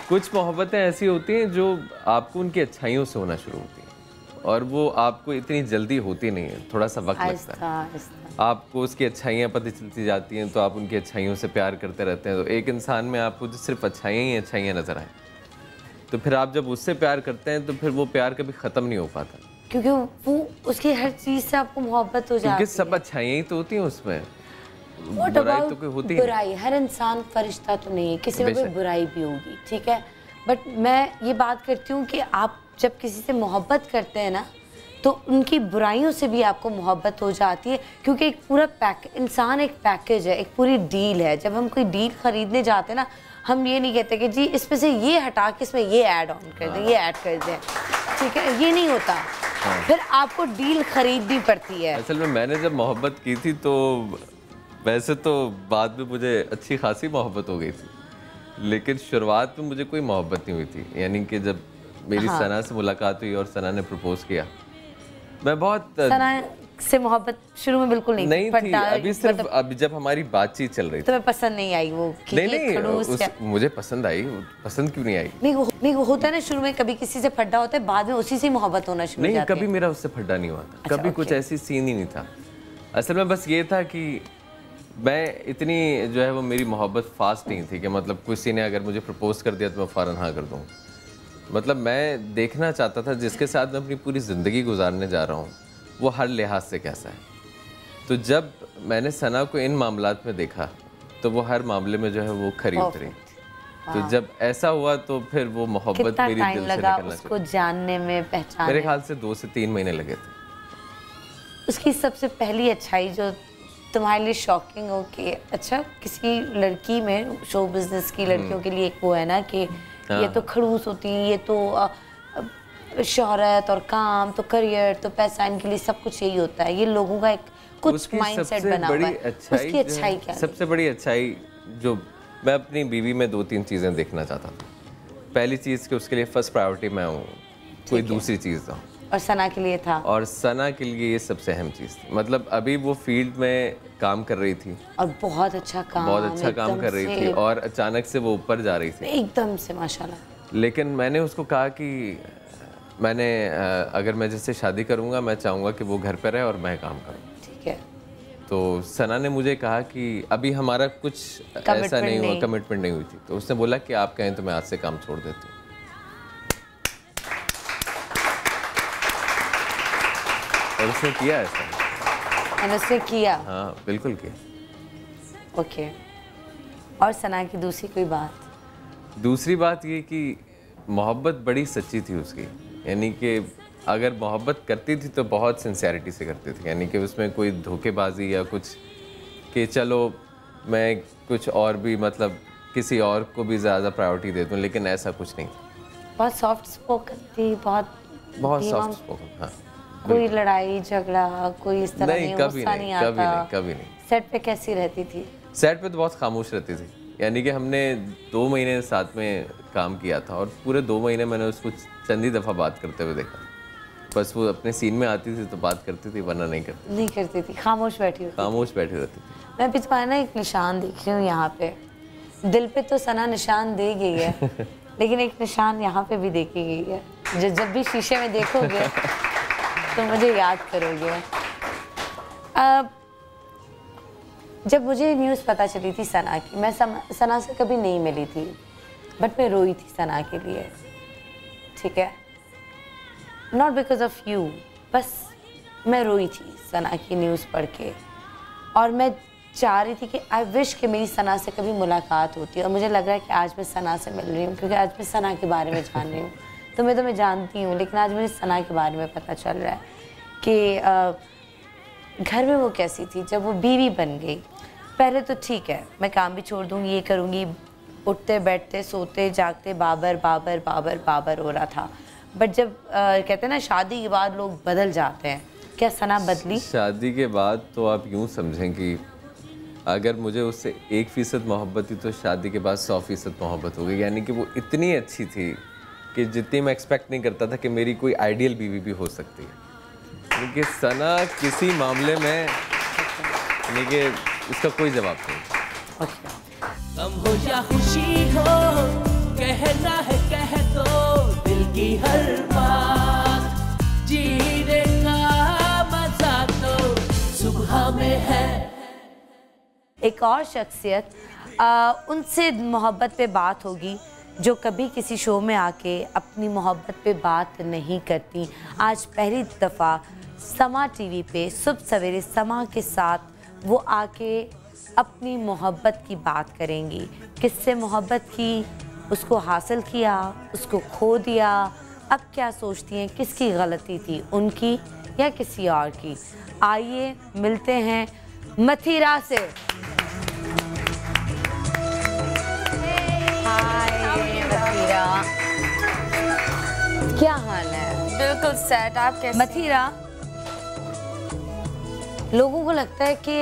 कुछ मोहब्बतें ऐसी होती हैं जो आपको उनकी अच्छाइयों से होना शुरू होती हैं, और वो आपको इतनी जल्दी होती नहीं है, थोड़ा सा वक्त लगता है। आपको उसकी अच्छाइयाँ पता चलती जाती हैं, तो आप उनकी अच्छाइयों से प्यार करते रहते हैं। तो एक इंसान में आपको जो सिर्फ अच्छाइयाँ ही अच्छाइयाँ नज़र आए, तो फिर आप जब उससे प्यार करते हैं तो फिर वो प्यार कभी ख़त्म नहीं हो पाता, क्योंकि वो उसकी हर चीज़ से आपको मोहब्बत हो जाती है। क्योंकि सब अच्छाइयाँ ही तो होती हैं उसमें, बुराई तो कोई होती है। बुराई, हर इंसान फरिश्ता तो नहीं है, किसी में कोई बुराई भी होगी, ठीक है। बट मैं ये बात करती हूँ कि आप जब किसी से मोहब्बत करते हैं ना, तो उनकी बुराइयों से भी आपको मोहब्बत हो जाती है, क्योंकि एक पूरा इंसान एक पैकेज है, एक पूरी डील है। जब हम कोई डील खरीदने जाते हैं ना, हम ये नहीं कहते कि जी इसमें से ये हटा के इसमें ये ऐड ऑन कर दें, ये ऐड कर दें, ठीक है, ये नहीं होता। फिर आपको डील खरीदनी पड़ती है। असल में मैंने जब मोहब्बत की थी तो वैसे तो बाद में मुझे अच्छी खासी मोहब्बत हो गई थी, लेकिन शुरुआत में मुझे कोई मोहब्बत नहीं हुई थी। यानी कि जब मेरी सना से मुलाकात हुई और सना ने प्रपोज किया, मैं बहुत सना से मोहब्बत शुरू में बिल्कुल नहीं थी, अभी सिर्फ अभी जब हमारी बातचीत चल रही थी। तुम्हें पसंद नहीं आई वो? नहीं, मुझे पसंद आई। पसंद क्यों नहीं आई? नहीं वो होता है ना, शुरू में कभी किसी से फड्डा होता है, बाद में उसी से मोहब्बत होना शुरू हो जाती है। कभी मेरा उससे फड्डा नहीं हुआ था। कभी कुछ ऐसी सीन ही नहीं था। असल में बस ये था कि मैं इतनी जो है वो मेरी मोहब्बत फास्ट नहीं थी कि मतलब किसी ने अगर मुझे प्रपोज कर दिया तो मैं फ़ौरन हाँ कर दूँ। मतलब मैं देखना चाहता था जिसके साथ मैं अपनी पूरी ज़िंदगी गुजारने जा रहा हूँ, वो हर लिहाज से कैसा है। तो जब मैंने सना को इन मामलात में देखा तो वो हर मामले में जो है वो खरी उतरी। तो जब ऐसा हुआ तो फिर वो मोहब्बत मेरी दिल से निकलना उसको जानने में, पहचानने? मेरे ख्याल से 2 से 3 महीने लगे थे। उसकी सबसे पहली अच्छाई जो तुम्हारे लिए शॉकिंग हो कि अच्छा किसी लड़की में, शो बिजनेस की लड़कियों के लिए एक वो है ना कि ये तो खड़ूस होती है, ये तो शोहरत और काम, तो करियर, तो पैसा, इनके लिए सब कुछ यही होता है। ये लोगों का एक कुछ माइंडसेट बना हुआ है। उसकी अच्छाई क्या है? सबसे बड़ी अच्छाई जो मैं अपनी बीवी में 2-3 चीज़ें देखना चाहता था। पहली चीज़ कि उसके लिए फर्स्ट प्रायोरिटी मैं हूँ, कोई दूसरी चीज़ ना। और सना के लिए था? और सना के लिए ये सबसे अहम चीज़ थी। मतलब अभी वो फील्ड में काम कर रही थी और बहुत अच्छा काम कर रही थी और अचानक से वो ऊपर जा रही थी एकदम से, माशाल्लाह। लेकिन मैंने उसको कहा कि अगर मैं जिससे शादी करूँगा मैं चाहूँगा कि वो घर पर रहे और मैं काम करूँ। ठीक है। तो सना ने मुझे कहा कि अभी हमारा कुछ ऐसा नहीं हुआ, कमिटमेंट नहीं हुई थी। तो उसने बोला कि आप कहें तो मैं आज से काम छोड़ देती हूँ। और उसने किया ऐसा। उसने किया? हाँ बिल्कुल किया। ओके। और सना की दूसरी कोई बात? दूसरी बात ये कि मोहब्बत बड़ी सच्ची थी उसकी। यानी कि अगर मोहब्बत करती थी तो बहुत सिंसियरिटी से करती थी। यानी कि उसमें कोई धोखेबाजी या कुछ कि चलो मैं कुछ और भी मतलब किसी और को भी ज़्यादा प्रायोरिटी दे दूँ, लेकिन ऐसा कुछ नहीं था। बहुत सॉफ्ट स्पोकन थी, बहुत सॉफ्ट स्पोकन। हाँ, कोई लड़ाई झगड़ा कोई इस तरह नहीं, गुस्सा नहीं आता? कभी नहीं। सेट पे कैसी रहती थी? सेट पे तो बहुत खामोश रहती थी। यानी कि हमने 2 महीने साथ में काम किया था और पूरे 2 महीने मैंने उसको चंदी दफ़ा बात करते हुए देखा। बस वो अपने सीन में आती थी तो बात करती थी, वरना नहीं करती थी। खामोश बैठी रहती थी। मैं भी तुम्हारा ना एक निशान देख रही हूँ यहाँ पे। दिल पे तो सना निशान दे गई है लेकिन एक निशान यहाँ पे भी देखी गई है। जब भी शीशे में देखोगे तो मुझे याद करोगे। जब मुझे न्यूज़ पता चली थी सना की, मैं सना से कभी नहीं मिली थी, बट मैं रोई थी सना के लिए। ठीक है, नॉट बिकॉज ऑफ यू, बस मैं रोई थी सना की न्यूज़ पढ़ के। और मैं चाह रही थी कि आई विश कि मेरी सना से कभी मुलाकात होती। और मुझे लग रहा है कि आज मैं सना से मिल रही हूँ, क्योंकि आज मैं सना के बारे में जान रही हूँ। तुम्हें तो मैं जानती हूँ, लेकिन आज मुझे सना के बारे में पता चल रहा है कि घर में वो कैसी थी जब वो बीवी बन गई। पहले तो ठीक है, मैं काम भी छोड़ दूँगी, ये करूँगी, उठते बैठते सोते जागते बाबर बाबर बाबर बाबर हो रहा था। बट जब कहते हैं ना शादी के बाद लोग बदल जाते हैं, क्या सना बदली? शादी के बाद तो आप यूँ समझें कि अगर मुझे उससे 1% मोहब्बत थी तो शादी के बाद 100% मोहब्बत हो गई। यानी कि वो इतनी अच्छी थी कि जितनी मैं एक्सपेक्ट नहीं करता था कि मेरी कोई आइडियल बीवी भी हो सकती है। क्योंकि सना किसी मामले में यानी कि इसका कोई जवाब नहीं। गम हो या खुशी हो, कहना है कह दो दिल की हर बात। जीने का मजा तो सुबह में है। एक और शख्सियत, उनसे मोहब्बत पे बात होगी जो कभी किसी शो में आके अपनी मोहब्बत पे बात नहीं करती। आज पहली दफ़ा समा टीवी पे सुबह सवेरे समा के साथ वो आके अपनी मोहब्बत की बात करेंगी। किससे मोहब्बत की, उसको हासिल किया, उसको खो दिया, अब क्या सोचती हैं, किसकी गलती थी, उनकी या किसी और की। आइए मिलते हैं मथीरा से। हाय मथीरा, क्या हाल है? बिल्कुल सेट, आप कैसे? मथीरा, लोगों को लगता है कि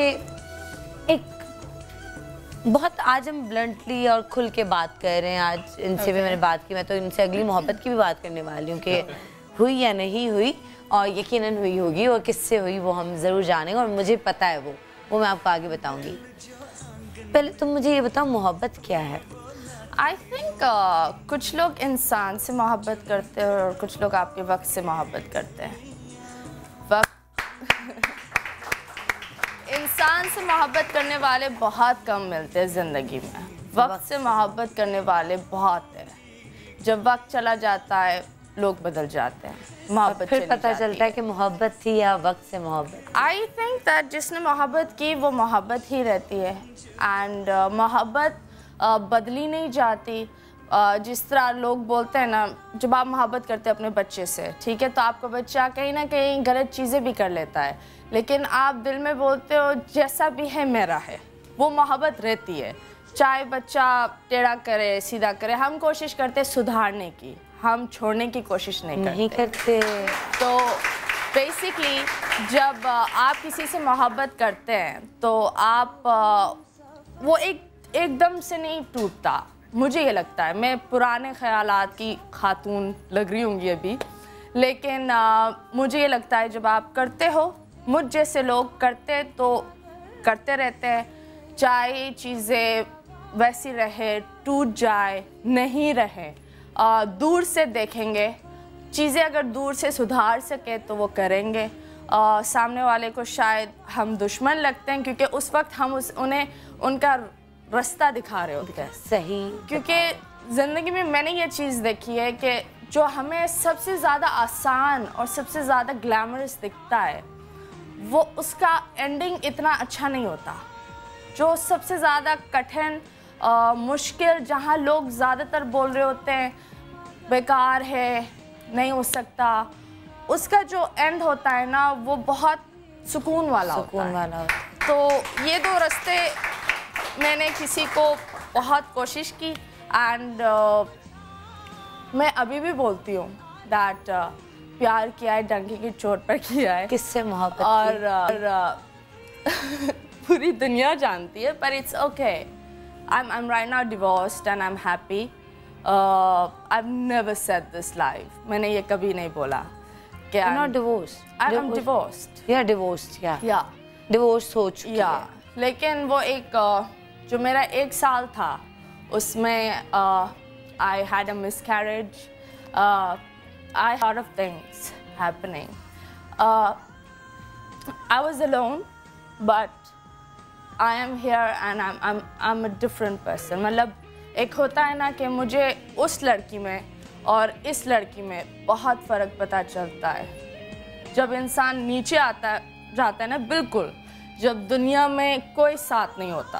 एक बहुत, आज हम ब्लंटली और खुल के बात कर रहे हैं। आज इनसे भी मैंने बात की, मैं तो इनसे अगली मोहब्बत की भी बात करने वाली हूँ कि हुई या नहीं हुई, और यकीनन हुई होगी, और किससे हुई वो हम ज़रूर जानेंगे, और मुझे पता है वो मैं आपको आगे बताऊँगी। पहले तुम मुझे ये बताओ, मोहब्बत क्या है? आई थिंक कुछ लोग इंसान से मोहब्बत करते हैं और कुछ लोग आपके वक्त से मोहब्बत करते हैं। इंसान से मोहब्बत करने वाले बहुत कम मिलते हैं ज़िंदगी में। वक्त से मोहब्बत करने वाले बहुत हैं। जब वक्त चला जाता है लोग बदल जाते हैं, मोहब्बत फिर पता चलता है कि मोहब्बत थी या वक्त से मोहब्बत। आई थिंक दैट जिसने मोहब्बत की वो मोहब्बत ही रहती है, एंड मोहब्बत बदली नहीं जाती। जिस तरह लोग बोलते हैं ना, जब आप मोहब्बत करते हैं अपने बच्चे से, ठीक है, तो आपका बच्चा कहीं ना कहीं गलत चीज़ें भी कर लेता है, लेकिन आप दिल में बोलते हो जैसा भी है मेरा है, वो मोहब्बत रहती है। चाहे बच्चा टेढ़ा करे सीधा करे, हम कोशिश करते सुधारने की, हम छोड़ने की कोशिश नहीं करते। तो बेसिकली जब आप किसी से मोहब्बत करते हैं तो आप वो एकदम से नहीं टूटता, मुझे ये लगता है। मैं पुराने ख्यालात की खातून लग रही होंगी अभी, लेकिन मुझे ये लगता है जब आप करते हो, मुझ जैसे लोग करते तो करते रहते हैं, चाहे चीज़ें वैसी रहे, टूट जाए, नहीं रहे, दूर से देखेंगे चीज़ें, अगर दूर से सुधार सके तो वो करेंगे। सामने वाले को शायद हम दुश्मन लगते हैं क्योंकि उस वक्त हम उन्हें उनका रास्ता दिखा रहे होते हैं। सही, क्योंकि ज़िंदगी में मैंने ये चीज़ देखी है कि जो हमें सबसे ज़्यादा आसान और सबसे ज़्यादा ग्लैमरस दिखता है, वो उसका एंडिंग इतना अच्छा नहीं होता। जो सबसे ज़्यादा कठिन मुश्किल, जहाँ लोग ज़्यादातर बोल रहे होते हैं बेकार है, नहीं हो सकता, उसका जो एंड होता है ना, वो बहुत सुकून वाला होता है। तो ये दो रास्ते मैंने किसी को बहुत कोशिश की, एंड मैं अभी भी बोलती हूँ दैट प्यार किया है डंकी की चोट पर किया है। किससे मोहब्बत और पूरी दुनिया जानती है, पर it's okay. I'm right now divorced and I'm happy. I've never said this live. मैंने ये कभी नहीं बोला कि I'm not divorced. I'm divorced. Yeah, divorced. Yeah. Yeah. Divorced हो चुकी है। लेकिन वो एक जो मेरा 1 साल था, उसमें I had a miscarriage. I had a lot of things happening. I was alone, but I am here and I'm a different person. मतलब एक होता है ना कि मुझे उस लड़की में और इस लड़की में बहुत फ़र्क पता चलता है। जब इंसान नीचे जाता है ना, बिल्कुल, जब दुनिया में कोई साथ नहीं होता,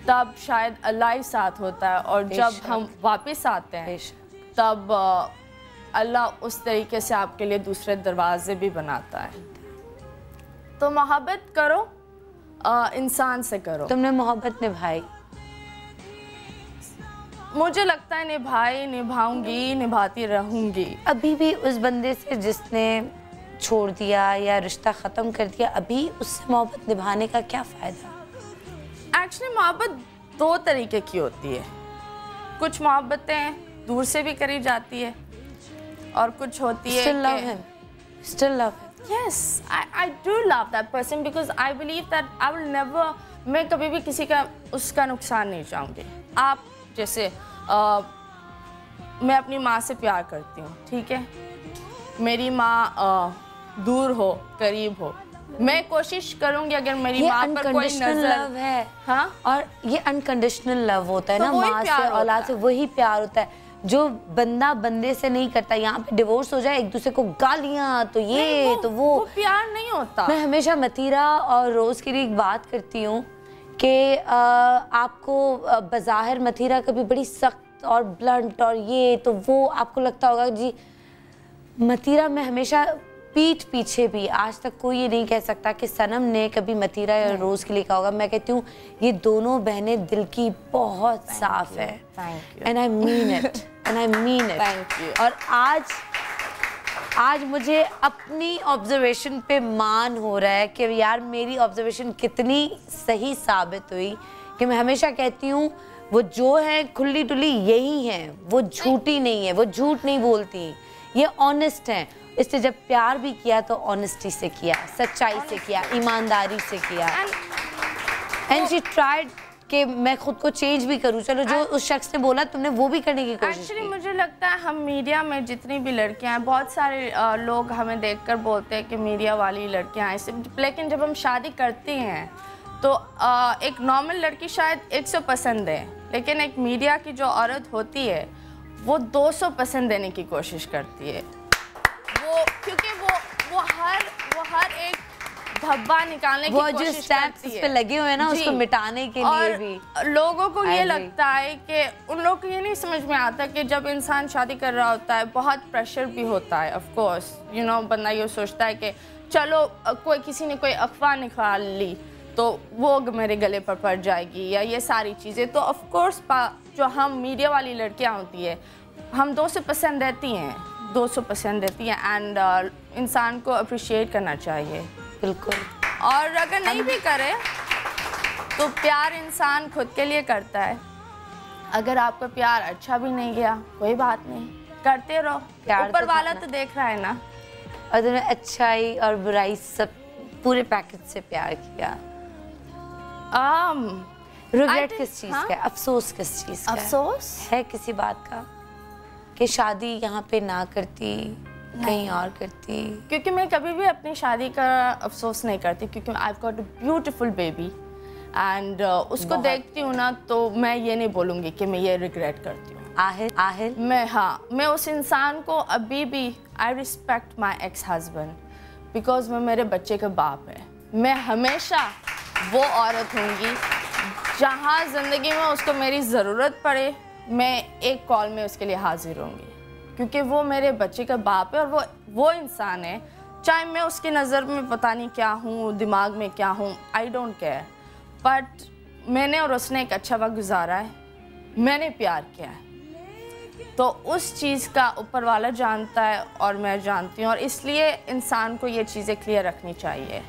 तब शायद अल्लाह ही साथ होता है, और जब हम वापस आते हैं तब अल्लाह उस तरीके से आपके लिए दूसरे दरवाजे भी बनाता है। तो मोहब्बत करो, इंसान से करो। तुमने मोहब्बत निभाई? मुझे लगता है निभाई, निभाऊंगी, निभाती रहूंगी। अभी भी उस बंदे से जिसने छोड़ दिया या रिश्ता ख़त्म कर दिया, अभी उससे मोहब्बत निभाने का क्या फ़ायदा? एक्चुअली मोहब्बत 2 तरीके की होती है। कुछ मोहब्बतें दूर से भी करी जाती है, और कुछ होती है Still love him. Still love him. Yes, I do love that person because I believe that I will never, मैं कभी भी किसी का उसका नुकसान नहीं चाहूँगी। आप जैसे मैं अपनी माँ से प्यार करती हूँ, ठीक है, मेरी माँ दूर हो करीब हो, मैं कोशिश करूँगी अगर मेरी माँ पर कोई नजर है, हाँ, और ये अनकंडीशनल लव होता है तो ना, माँ से औलाद से, वही प्यार होता है जो बंदा बंदे से नहीं करता। यहाँ पे डिवोर्स हो जाए, एक दूसरे को गालियाँ, तो ये तो वो प्यार नहीं होता। मैं हमेशा मतीरा और रोज़ के लिए एक बात करती हूँ कि आपको बज़ाहिर मतीरा कभी बड़ी सख्त और ब्लंट और ये, तो वो आपको लगता होगा जी मतीरा में हमेशा पीठ पीछे भी आज तक कोई ये नहीं कह सकता कि सनम ने कभी मतीरा या रोज़ के लिए कहा होगा। मैं कहती हूँ ये दोनों बहनें दिल की बहुत साफ है, and I mean it, and I mean it. Thank you. और आज मुझे अपनी ऑब्जर्वेशन पे मान हो रहा है कि यार मेरी ऑब्जर्वेशन कितनी सही साबित हुई, कि मैं हमेशा कहती हूँ वो जो है खुली डुली यही हैं, वो झूठी नहीं है, वो झूठ नहीं बोलती, ये ऑनेस्ट हैं। इसलिए जब प्यार भी किया तो ऑनेस्टी से किया, सच्चाई से किया, ईमानदारी से किया, एंड शी ट्राइड कि मैं खुद को चेंज भी करूं। चलो जो उस शख्स ने बोला तुमने वो भी करने की कोशिश की। एक्चुअली मुझे लगता है हम मीडिया में जितनी भी लड़कियां हैं, बहुत सारे लोग हमें देखकर बोलते हैं कि मीडिया वाली लड़कियां ऐसे, लेकिन जब हम शादी करती हैं तो एक नॉर्मल लड़की शायद 100 पसंद है, लेकिन एक मीडिया की जो औरत होती है वो 200% देने की कोशिश करती है, वो क्योंकि वो हर एक धब्बा निकालने की कोशिश करती है। पे लगे हुए हैं ना उसको मिटाने के लिए भी। लोगों को ये लगता है कि उन लोगों को ये नहीं समझ में आता कि जब इंसान शादी कर रहा होता है बहुत प्रेशर भी होता है। ऑफ कोर्स यू नो, बंदा ये सोचता है कि चलो किसी ने कोई अफवाह निकाल ली तो वो मेरे गले पर पड़ जाएगी या ये सारी चीज़ें। तो ऑफ कोर्स जो हम मीडिया वाली लड़कियां होती है हम 200% रहती हैं, 200% रहती हैं एंड इंसान को अप्रिशिएट करना चाहिए। बिल्कुल। और अगर नहीं भी करे तो प्यार इंसान खुद के लिए करता है। अगर आपका प्यार अच्छा भी नहीं गया कोई बात नहीं, करते रहो, ऊपर वाला तो देख रहा है ना। और तुमने अच्छाई और बुराई सब पूरे पैकेज से प्यार किया। रिग्रेट किस चीज़ का? अफसोस किस चीज़ का? अफसोस है किसी बात का कि शादी यहाँ पे ना करती, कहीं और करती? क्योंकि मैं कभी भी अपनी शादी का अफसोस नहीं करती, क्योंकि I have got a beautiful baby and उसको देखती हूँ ना तो मैं ये नहीं बोलूँगी कि मैं ये रिग्रेट करती हूँ। आहिर मैं उस इंसान को अभी भी I respect my ex husband because वो मेरे बच्चे का बाप है। मैं हमेशा वो औरत होंगी जहाँ ज़िंदगी में उसको मेरी ज़रूरत पड़े मैं एक कॉल में उसके लिए हाजिर होंगी, क्योंकि वो मेरे बच्चे का बाप है और वो इंसान है। चाहे मैं उसकी नज़र में पता नहीं क्या हूँ, दिमाग में क्या हूँ, आई डोंट केयर, बट मैंने और उसने एक अच्छा वक्त गुजारा है, मैंने प्यार किया है, तो उस चीज़ का ऊपर वाला जानता है और मैं जानती हूँ, और इसलिए इंसान को ये चीज़ें क्लियर रखनी चाहिए।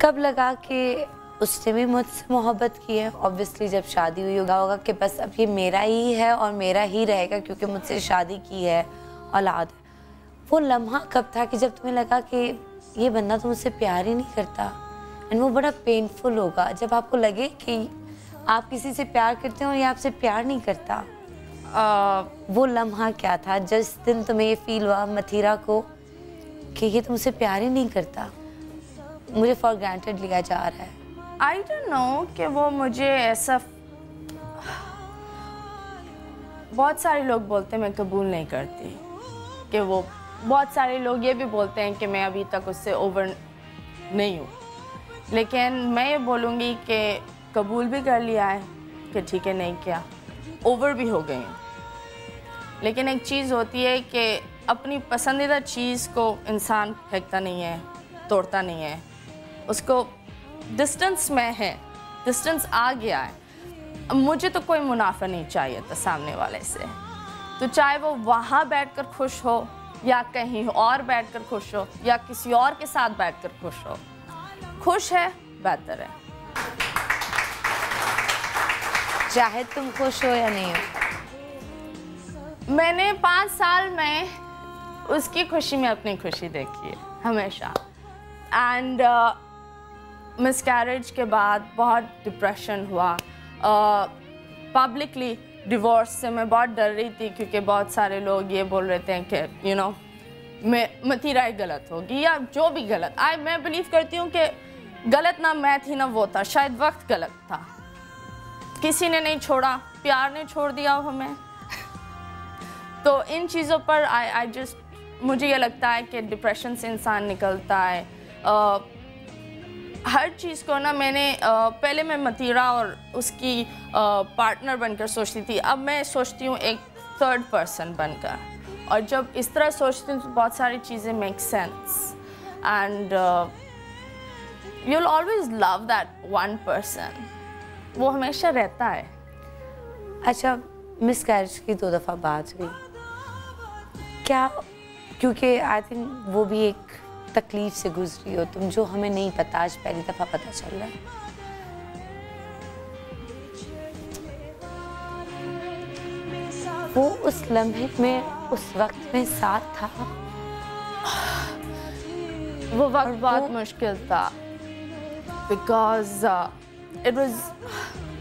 कब लगा कि उसने भी मुझसे मोहब्बत की है? ऑब्वियसली जब शादी हुई होगा कि बस अब ये मेरा ही है और मेरा ही रहेगा क्योंकि मुझसे शादी की है, औलाद है। वो लम्हा कब था कि जब तुम्हें लगा कि ये बंदा तो मुझसे प्यार ही नहीं करता? एंड वो बड़ा पेनफुल होगा जब आपको लगे कि आप किसी से प्यार करते हो और ये आपसे प्यार नहीं करता। वो लम्हा क्या था जिस दिन तुम्हें ये फील हुआ मथीरा को कि ये तुमसे प्यार ही नहीं करता, मुझे फॉर ग्रांटेड लिया जा रहा है? आई डोंट नो कि वो मुझे ऐसा, बहुत सारे लोग बोलते हैं मैं कबूल नहीं करती, कि वो बहुत सारे लोग ये भी बोलते हैं कि मैं अभी तक उससे ओवर नहीं हूँ, लेकिन मैं ये बोलूँगी कि कबूल भी कर लिया है कि ठीक है नहीं किया, ओवर भी हो गई हूँ। लेकिन एक चीज़ होती है कि अपनी पसंदीदा चीज़ को इंसान फेंकता नहीं है, तोड़ता नहीं है, उसको डिस्टेंस में है, डिस्टेंस आ गया है। मुझे तो कोई मुनाफा नहीं चाहिए था सामने वाले से, तो चाहे वो वहाँ बैठकर खुश हो या कहीं और बैठकर खुश हो या किसी और के साथ बैठकर खुश हो, खुश है बेहतर है। चाहे तुम खुश हो या नहीं हो। मैंने 5 साल में उसकी खुशी में अपनी खुशी देखी है हमेशा। एंड मिसकैरेज के बाद बहुत डिप्रेशन हुआ, पब्लिकली डिवोर्स से मैं बहुत डर रही थी, क्योंकि बहुत सारे लोग ये बोल रहे थे कि यू नो मथीरा गलत होगी या जो भी गलत। मैं बिलीव करती हूँ कि गलत ना मैं थी ना वो था, शायद वक्त गलत था, किसी ने नहीं छोड़ा, प्यार ने छोड़ दिया हमें। तो इन चीज़ों पर आई जस्ट मुझे ये लगता है कि डिप्रेशन से इंसान निकलता है। हर चीज़ को ना मैंने पहले मैं मथीरा और उसकी पार्टनर बनकर सोचती थी, अब मैं सोचती हूँ एक थर्ड पर्सन बनकर, और जब इस तरह सोचती हूँ तो बहुत सारी चीज़ें make sense and you will always love that one person, वो हमेशा रहता है। अच्छा, मिसकैरेज की 2 दफ़ा बात हुई क्या? क्योंकि आई थिंक वो भी एक तकलीफ से गुजरी हो तुम, जो हमें नहीं पता, आज पहली दफ़ा पता चल रहा है। वो उस लम्हे में, उस वक्त में साथ था? वो वक्त बहुत मुश्किल था, बिकॉज इट वाज,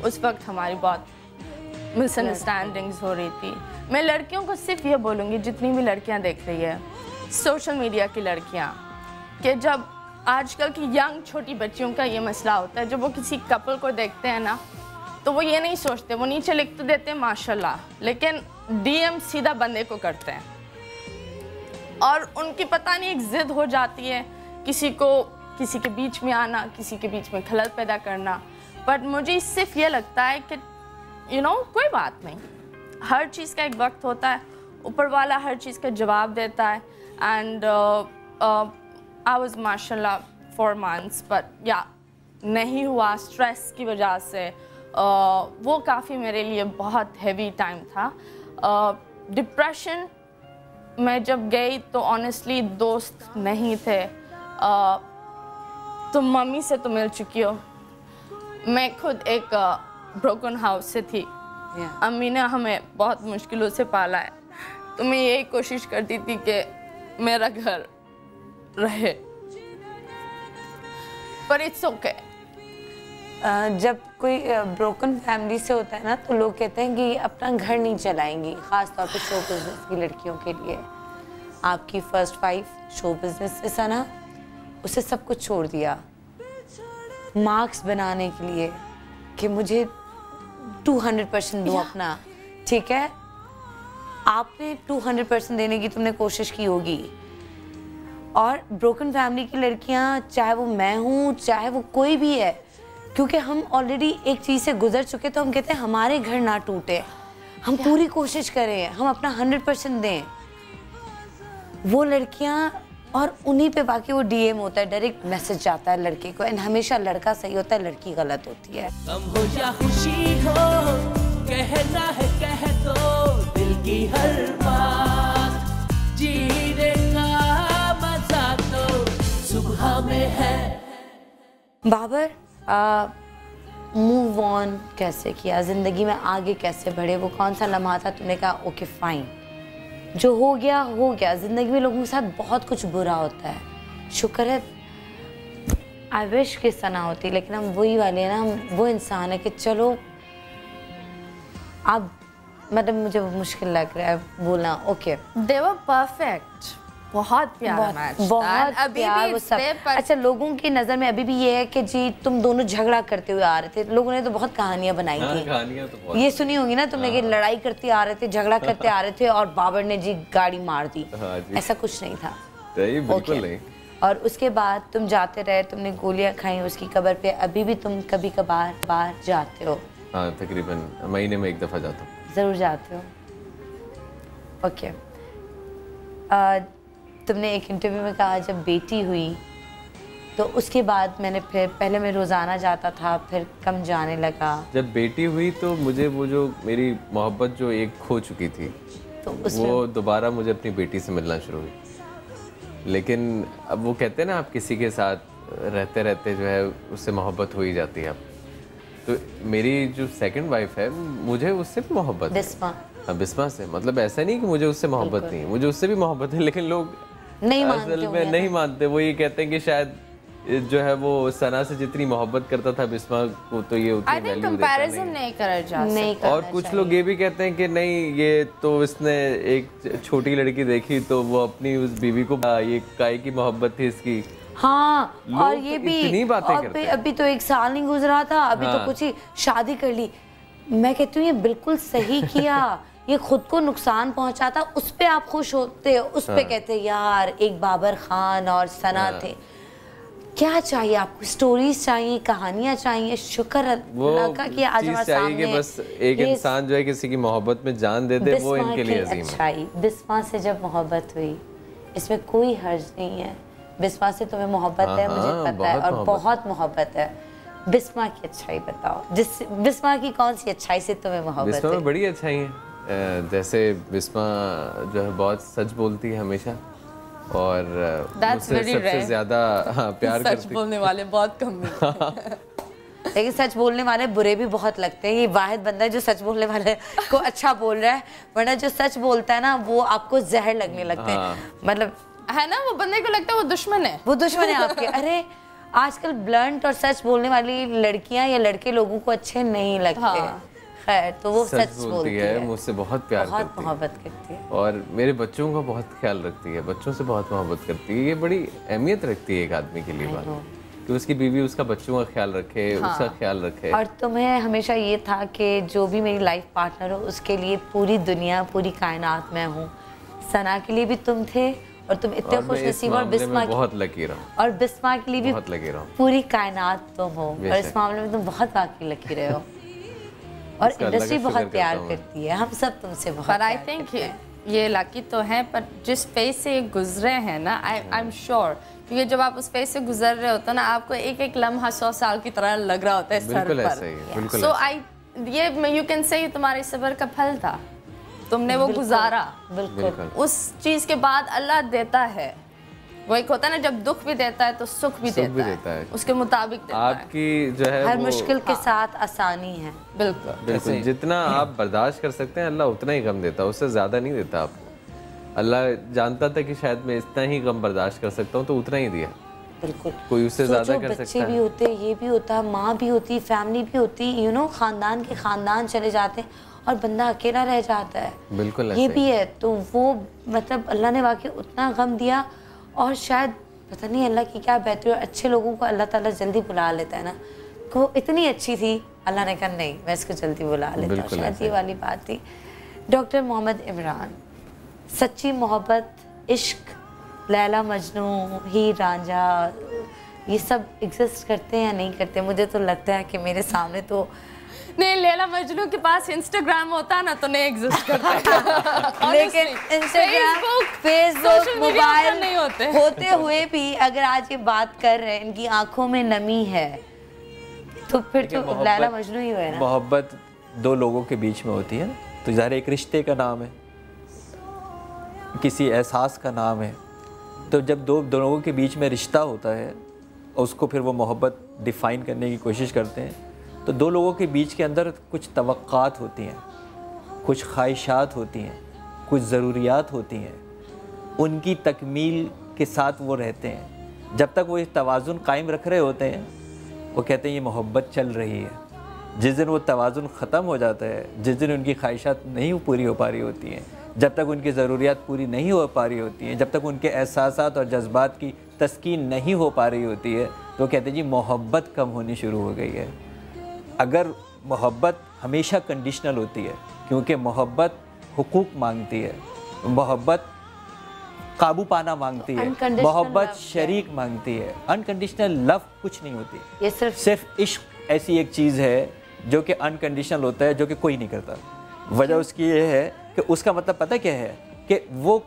उस वक्त हमारी बहुत मिसअंडरस्टैंडिंग्स हो रही थी। मैं लड़कियों को सिर्फ ये बोलूँगी, जितनी भी लड़कियाँ देख रही है, सोशल मीडिया की लड़कियाँ, कि जब आजकल की यंग छोटी बच्चियों का ये मसला होता है, जब वो किसी कपल को देखते हैं ना तो वो ये नहीं सोचते, वो नीचे लिख तो देते हैं माशाल्लाह, लेकिन डीएम सीधा बंदे को करते हैं और उनकी पता नहीं एक जिद हो जाती है किसी के बीच में आना, किसी के बीच में खलल पैदा करना। बट मुझे सिर्फ ये लगता है कि कोई बात नहीं, हर चीज़ का एक वक्त होता है, ऊपर वाला हर चीज़ का जवाब देता है। एंड आई वाज माशाल्लाह 4 months, बट या नहीं हुआ स्ट्रेस की वजह से। वो काफ़ी मेरे लिए बहुत हैवी टाइम था। डिप्रेशन में जब गई तो ऑनेस्टली दोस्त नहीं थे। तुम मम्मी से तो मिल चुकी हो, मैं खुद एक ब्रोकन हाउस से थी। अम्मी ने हमें बहुत मुश्किलों से पाला है, तो मैं यही कोशिश करती थी कि मेरा घर रहे, पर इट्स ओके। जब कोई ब्रोकन फैमिली से होता है ना, तो लोग कहते हैं कि अपना घर नहीं चलाएंगी, ख़ास तौर पे शो बिज़नेस की लड़कियों के लिए। आपकी फर्स्ट 5 शो बिज़नेस से सना, उसे सब कुछ छोड़ दिया मार्क्स बनाने के लिए कि मुझे 200% दूँ अपना, ठीक है। आपने 200% देने की तुमने कोशिश की होगी। और ब्रोकन फैमिली की लड़कियां, चाहे वो मैं हूँ चाहे वो कोई भी है, क्योंकि हम ऑलरेडी एक चीज़ से गुजर चुके, तो हम कहते हैं हमारे घर ना टूटे, हम पूरी कोशिश करें, हम अपना 100% दें। वो लड़कियां, और उन्हीं पे बाकी वो डीएम होता है, डायरेक्ट मैसेज जाता है लड़के को, एंड हमेशा लड़का सही होता है, लड़की गलत होती है। गम हो या खुशी हो, कहना है कह दो दिल की हर बात, जीने का मजा तो सुबह में है। बाबर, मूव ऑन कैसे किया, ज़िंदगी में आगे कैसे बढ़े? वो कौन सा लम्हा था तुमने कहा ओके फाइन, जो हो गया हो गया। ज़िंदगी में लोगों के साथ बहुत कुछ बुरा होता है, शुक्र है आई विश कि सना होती, लेकिन हम वही वाले हैं ना, हम वो इंसान है कि चलो अब मतलब मुझे मुश्किल लग रहा है बोलना। ओके, दे वर परफेक्ट, बहुत प्यारा मैच, बहुत अभी भी वो सब। अच्छा, लोगों की नज़र में अभी भी ये है कि जी तुम दोनों झगड़ा करते हुए आ रहे थे। लोगों ने तो बहुत कहानियां बनाई थी, कहानियां तो बहुत, ये सुनी होगी ना तुमने कि लड़ाई करते आ रहे थे, झगड़ा करते आ रहे थे और बाबर ने जी गाड़ी मार दी। ऐसा कुछ नहीं था, बिल्कुल नहीं। और उसके बाद तुम जाते रहे, तुमने गोलियां खाई उसकी कब्र पे, अभी भी तुम कभी कभार बाहर जाते हो? हाँ, तकरीबन महीने में 1 दफ़ा जाता हूँ। ज़रूर जाते हो, ओके। तुमने एक इंटरव्यू में कहा जब बेटी हुई तो उसके बाद मैंने फिर, पहले मैं रोज़ाना जाता था, फिर कम जाने लगा। जब बेटी हुई तो मुझे वो जो मेरी मोहब्बत जो एक खो चुकी थी, तो वो दोबारा मुझे अपनी बेटी से मिलना शुरू हुई। लेकिन अब वो कहते हैं ना, आप किसी के साथ रहते रहते जो है उससे मोहब्बत हो ही जाती है। अब तो मेरी जो सेकंड वाइफ है, मुझे उससे भी मोहब्बत है। बिस्मा से, मतलब ऐसा नहीं कि मुझे उससे मोहब्बत नहीं है, मुझे उससे भी मोहब्बत है, लेकिन लोग असल में नहीं मानते। वो ये कहते हैं कि शायद जो है वो सना से जितनी मोहब्बत करता था बिस्मा को, तो ये उतनी वैल्यू देता नहीं करा जा सकता। और कुछ लोग ये भी कहते हैं कि नहीं, ये तो इसने एक छोटी लड़की देखी तो वो अपनी उस बीवी को, ये काय की मोहब्बत थी इसकी। हाँ, और ये भी इतनी बातें करते हैं। अभी तो 1 साल नहीं गुजरा था, अभी तो कुछ ही शादी कर ली। मैं कहती हूँ ये बिल्कुल सही किया, ये खुद को नुकसान पहुंचाता, उस पे आप खुश होते हो, उस पे कहते यार एक बाबर खान और सना थे। क्या चाहिए आपको? स्टोरीज चाहिए, कहानियां चाहिए। शुक्र अल्लाह का कि आज हमारे सामने बस एक इंसान जो है किसी की मोहब्बत में जान दे दे, वो इनके लिए अजीम है। बिस्मा से जब मोहब्बत हुई, इसमें कोई हर्ज नहीं है। बिस्मा से तुम्हें मोहब्बत है, मुझे पता है, और बहुत मोहब्बत है। बिस्मा की अच्छाई बताओ, जिस बिस्मा की कौन सी अच्छाई से तुम्हें मोहब्बत है? बिस्मा में बड़ी अच्छाई है। जैसे बिस्मा जो है बहुत सच बोलती है हमेशा, और मुझसे सबसे ज्यादा प्यार करती है। सच बोलने वाले बहुत कम हैं। लेकिन सच बोलने वाले बुरे भी बहुत लगते हैं। ये वाहिद बंदा है जो सच बोलने वाले को अच्छा बोल रहा है, वरना जो सच बोलता है ना वो आपको जहर लगने लगते हैं। मतलब है ना, वो बंदे को लगता है वो दुश्मन है, वो दुश्मन है आपके। अरे आजकल ब्लंट और सच बोलने वाली लड़कियां या लड़के लोगों को अच्छे नहीं लगते। खैर, तो वो सच बोलती है, मुझसे बहुत प्यार करती है, बहुत मोहब्बत करती है, और मेरे बच्चों का बहुत ख्याल रखती है, बच्चों से बहुत मोहब्बत करती है। ये बड़ी अहमियत रखती है एक आदमी के लिए बात। कि उसकी बीवी उसका बच्चों का ख्याल रखे, उसका ख्याल रखे। और तुम्हें हमेशा ये था कि जो भी मेरी लाइफ पार्टनर हो उसके लिए पूरी दुनिया, पूरी कायनात में हूँ। सना के लिए भी तुम थे और तुम इतने खुश नसीब, और बिस्मा बहुत लकी रहा, और बिस्मा के लिए भी बहुत लकी रहा, पूरी कायनात तुम हो, और इस मामले में तुम बहुत वाकई लकी रहे हो। और इंडस्ट्री बहुत प्यार करती है, हम सब तुमसे बहुत। पर आई थिंक ये लकी तो है, पर जिस फेज से गुजरे हैं ना, आई एम श्योर, क्योंकि जब आप उस फेज से गुजर रहे होते हो ना, आपको एक एक लम्हा 100 साल की तरह लग रहा होता है सर पर। सो आई ये यू कैन से तुम्हारे सब्र का फल था, तुमने वो गुजारा। बिल्कुल। उस चीज के बाद अल्लाह देता है, वो एक होता है ना, जब दुख भी देता है तो सुख भी देता है, उसके मुताबिक देता है। आपकी जो है हर मुश्किल के साथ आसानी है। बिल्कुल, जितना आप बर्दाश्त कर सकते हैं अल्लाह उतना ही गम देता है, उससे ज्यादा नहीं देता आपको। अल्लाह जानता था कि शायद मैं इतना ही गम बर्दाश्त कर सकता हूँ, तो उतना ही दिया। बिल्कुल, कोई उससे ज्यादा कर सकता है। बच्चे भी होते, ये भी होता, माँ भी होती, फैमिली भी होती, यू नो, खानदान के खानदान चले जाते हैं और बंदा अकेला रह जाता है। बिल्कुल ये भी है। तो वो मतलब अल्लाह ने वाकई उतना गम दिया, और शायद पता नहीं अल्लाह की क्या बेहतरी, और अच्छे लोगों को अल्लाह ताला जल्दी बुला लेता है ना। तो वो इतनी अच्छी थी, अल्लाह ने कहा नहीं मैं इसको जल्दी बुला लेता हूँ, शायद ये वाली बात थी। डॉक्टर मोहम्मद इमरान, सच्ची मोहब्बत, इश्क, लैला मजनू, हीर रांझा, ये सब एग्जिस्ट करते हैं या नहीं करते? मुझे तो लगता है कि मेरे सामने तो नहीं, लैला मजनू के पास इंस्टाग्राम होता ना तो नहीं एग्जिस्ट करता। लेकिन इंस्टाग्राम, फेसबुक, मोबाइल नहीं होते हुए भी अगर आज ये बात कर रहे हैं, इनकी आंखों में नमी है, तो फिर तो लैला मजनू ही हुए ना। मोहब्बत दो लोगों के बीच में होती है, तो ज़ाहिर एक रिश्ते का नाम है, किसी एहसास का नाम है। तो जब दो लोगों के बीच में रिश्ता होता है, उसको फिर वो मोहब्बत डिफ़ाइन करने की कोशिश करते हैं, तो दो लोगों के बीच के अंदर कुछ तवक्कात होती हैं, कुछ ख्वाहिशात होती हैं, कुछ ज़रूरियात होती हैं, उनकी तकमील के साथ वो रहते हैं। जब तक वो इस तवाज़ुन कायम रख रहे होते हैं, वो कहते हैं ये मोहब्बत चल रही है। जिस दिन वो तवाज़ुन ख़त्म हो जाता है, जिस दिन उनकी ख्वाहिशात नहीं पूरी हो पा रही होती हैं, जब तक उनकी ज़रूरियात पूरी नहीं हो पा रही होती हैं, जब तक उनके एहसासात और जज्बात की तस्कीन नहीं हो पा रही होती है, तो कहते हैं जी मोहब्बत कम होनी शुरू हो गई है। अगर मोहब्बत हमेशा कंडीशनल होती है, क्योंकि मोहब्बत हुकूक मांगती है, मोहब्बत काबू पाना मांगती है, मोहब्बत शरीक मांगती है। अनकंडीशनल लव कुछ नहीं होती, ये सिर्फ इश्क ऐसी एक चीज़ है जो कि अनकंडीशनल होता है, जो कि कोई नहीं करता। वजह उसकी ये है कि उसका मतलब पता क्या है कि वो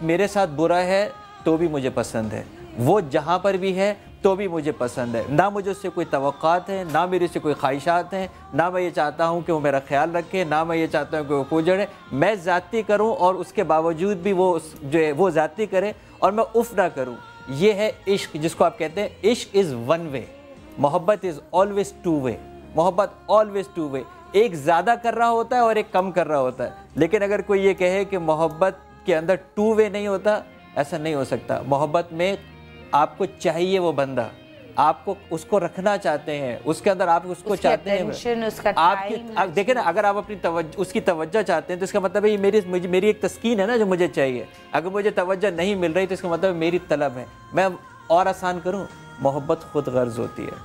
मेरे साथ बुरा है तो भी मुझे पसंद है, वो जहाँ पर भी है तो भी मुझे पसंद है, ना मुझे उससे कोई तवक्कात है, ना मेरे से कोई ख्वाहिशात हैं, ना मैं ये चाहता हूँ कि वो मेरा ख्याल रखे, ना मैं ये चाहता हूँ कि वो पूजड़े, मैं ज़्यादती करूँ और उसके बावजूद भी वो जो है वो ज़्यादती करे और मैं उफ़ ना करूँ। ये है इश्क, जिसको आप कहते हैं इश्क इज़ वन वे, मोहब्बत इज़ ऑलवेज़ टू वे। मोहब्बत ऑलवेज़ टू वे, एक ज़्यादा कर रहा होता है और एक कम कर रहा होता है। लेकिन अगर कोई ये कहे कि मोहब्बत के अंदर टू वे नहीं होता, ऐसा नहीं हो सकता। मोहब्बत में आपको चाहिए वो बंदा, आपको उसको रखना चाहते हैं, उसके अंदर आप उसको चाहते हैं, आप देखें ना, अगर आप अपनी उसकी तवज्जो चाहते हैं तो इसका मतलब है ये मेरी एक तस्कीन है ना जो मुझे चाहिए। अगर मुझे तवज्जो नहीं मिल रही तो इसका मतलब मेरी तलब है। मैं और आसान करूँ, मोहब्बत खुद गर्ज होती है।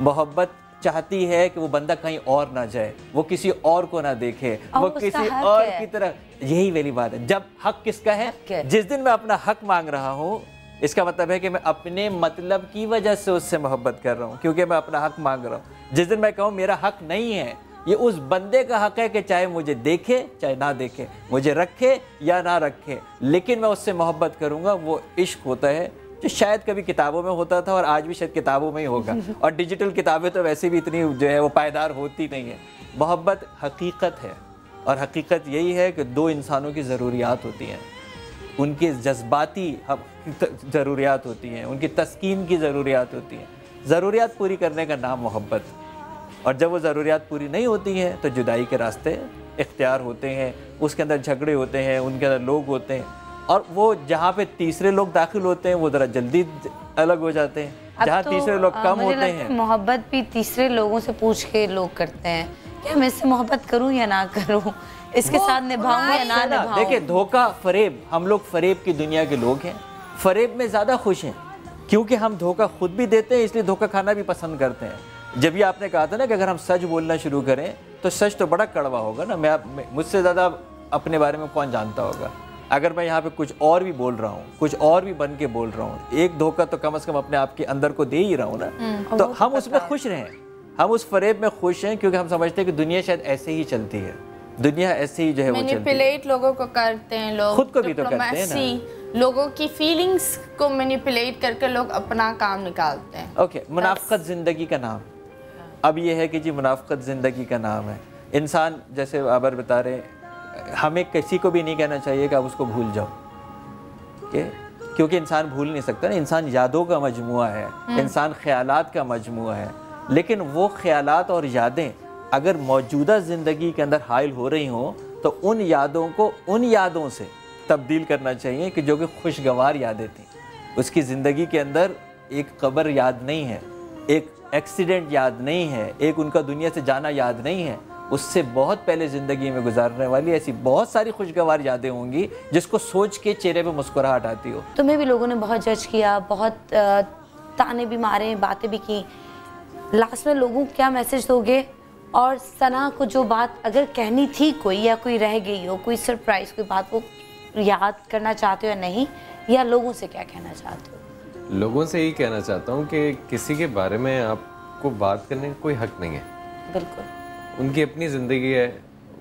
मोहब्बत चाहती है कि वो बंदा कहीं और ना जाए, वो किसी और को ना देखे, वो किसी और की तरह। यही वाली बात है। जब हक किसका है? जिस दिन मैं अपना हक मांग रहा हूँ, इसका मतलब है कि मैं अपने मतलब की वजह से उससे मोहब्बत कर रहा हूँ, क्योंकि मैं अपना हक मांग रहा हूँ। जिस दिन मैं कहूँ मेरा हक नहीं है, ये उस बंदे का हक है कि चाहे मुझे देखे चाहे ना देखे, मुझे रखे या ना रखे, लेकिन मैं उससे मोहब्बत करूँगा। वो इश्क होता है जो शायद कभी किताबों में होता था और आज भी शायद किताबों में ही होगा। और डिजिटल किताबें तो वैसे भी इतनी जो है वो पायदार होती नहीं है। मोहब्बत हकीकत है, और हकीकत यही है कि दो इंसानों की ज़रूरियात होती हैं, उनकी जज्बाती ज़रूरियात होती हैं, उनकी तस्कीन की ज़रूरियात होती हैं। ज़रूरियात पूरी करने का नाम मोहब्बत। और जब वो ज़रूरियात पूरी नहीं होती हैं तो जुदाई के रास्ते इख्तियार होते हैं, उसके अंदर झगड़े होते हैं, उनके अंदर लोग होते हैं, और वो जहाँ पे तीसरे लोग दाखिल होते हैं वो ज़रा जल्दी अलग हो जाते हैं। जहाँ तीसरे लोग कम होते हैं, मोहब्बत भी तीसरे लोगों से पूछ के लोग करते हैं कि मैं इससे मोहब्बत करूं या ना करूं, इसके साथ निभाऊं या ना निभाऊं। देखिए, धोखा, फरेब, हम लोग फरेब की दुनिया के लोग हैं, फरेब में ज़्यादा खुश हैं। क्योंकि हम धोखा खुद भी देते हैं, इसलिए धोखा खाना भी पसंद करते हैं। जब ये आपने कहा था ना कि अगर हम सच बोलना शुरू करें तो सच तो बड़ा कड़वा होगा ना। मुझसे ज़्यादा अपने बारे में कौन जानता होगा। अगर मैं यहाँ पे कुछ और भी बोल रहा हूँ, कुछ और भी बन के बोल रहा हूँ, एक धोखा तो कम से कम अपने आप के अंदर को दे ही रहा हूँ ना। तो हम उसमें खुश रहें, हम उस फरेब में खुश हैं, क्योंकि हम समझते हैं कि दुनिया शायद ऐसे ही चलती है, दुनिया ऐसे ही जो है वो चलती है। मैनिपुलेट लोगों को करते हैं लोग, खुद को भी तो करते हैं ना। लोगों की फीलिंग्स को मैनिपुलेट करके लोग अपना काम निकालते हैं। ओके, मुनाफिकत जिंदगी का नाम। अब ये है कि जी मुनाफिकत जिंदगी का नाम है। इंसान, जैसे आबर बता रहे हैं, हमें किसी को भी नहीं कहना चाहिए कि आप उसको भूल जाओ, क्योंकि इंसान भूल नहीं सकता ना। इंसान यादों का मजमुआ है, इंसान ख्यालात का मजमुआ है। लेकिन वो ख्यालात और यादें अगर मौजूदा ज़िंदगी के अंदर हाइल हो रही हों तो उन यादों को उन यादों से तब्दील करना चाहिए कि जो कि खुशगवार यादें थी। उसकी ज़िंदगी के अंदर एक कब्र याद नहीं है, एक एक्सीडेंट याद नहीं है, एक उनका दुनिया से जाना याद नहीं है। उससे बहुत पहले ज़िंदगी में गुजारने वाली ऐसी बहुत सारी खुशगवार यादें होंगी जिसको सोच के चेहरे पे मुस्कुराहट आती हो। तुम्हें भी लोगों ने बहुत जज किया, बहुत ताने भी मारे, बातें भी की। लास्ट में लोगों को क्या मैसेज दोगे? और सना को जो बात अगर कहनी थी कोई, या कोई रह गई हो, कोई सरप्राइज, कोई बात वो याद करना चाहते हो या नहीं, या लोगों से क्या कहना चाहते हो? लोगों से यही कहना चाहता हूँ कि किसी के बारे में आपको बात करने का कोई हक नहीं है। बिल्कुल, उनकी अपनी ज़िंदगी है,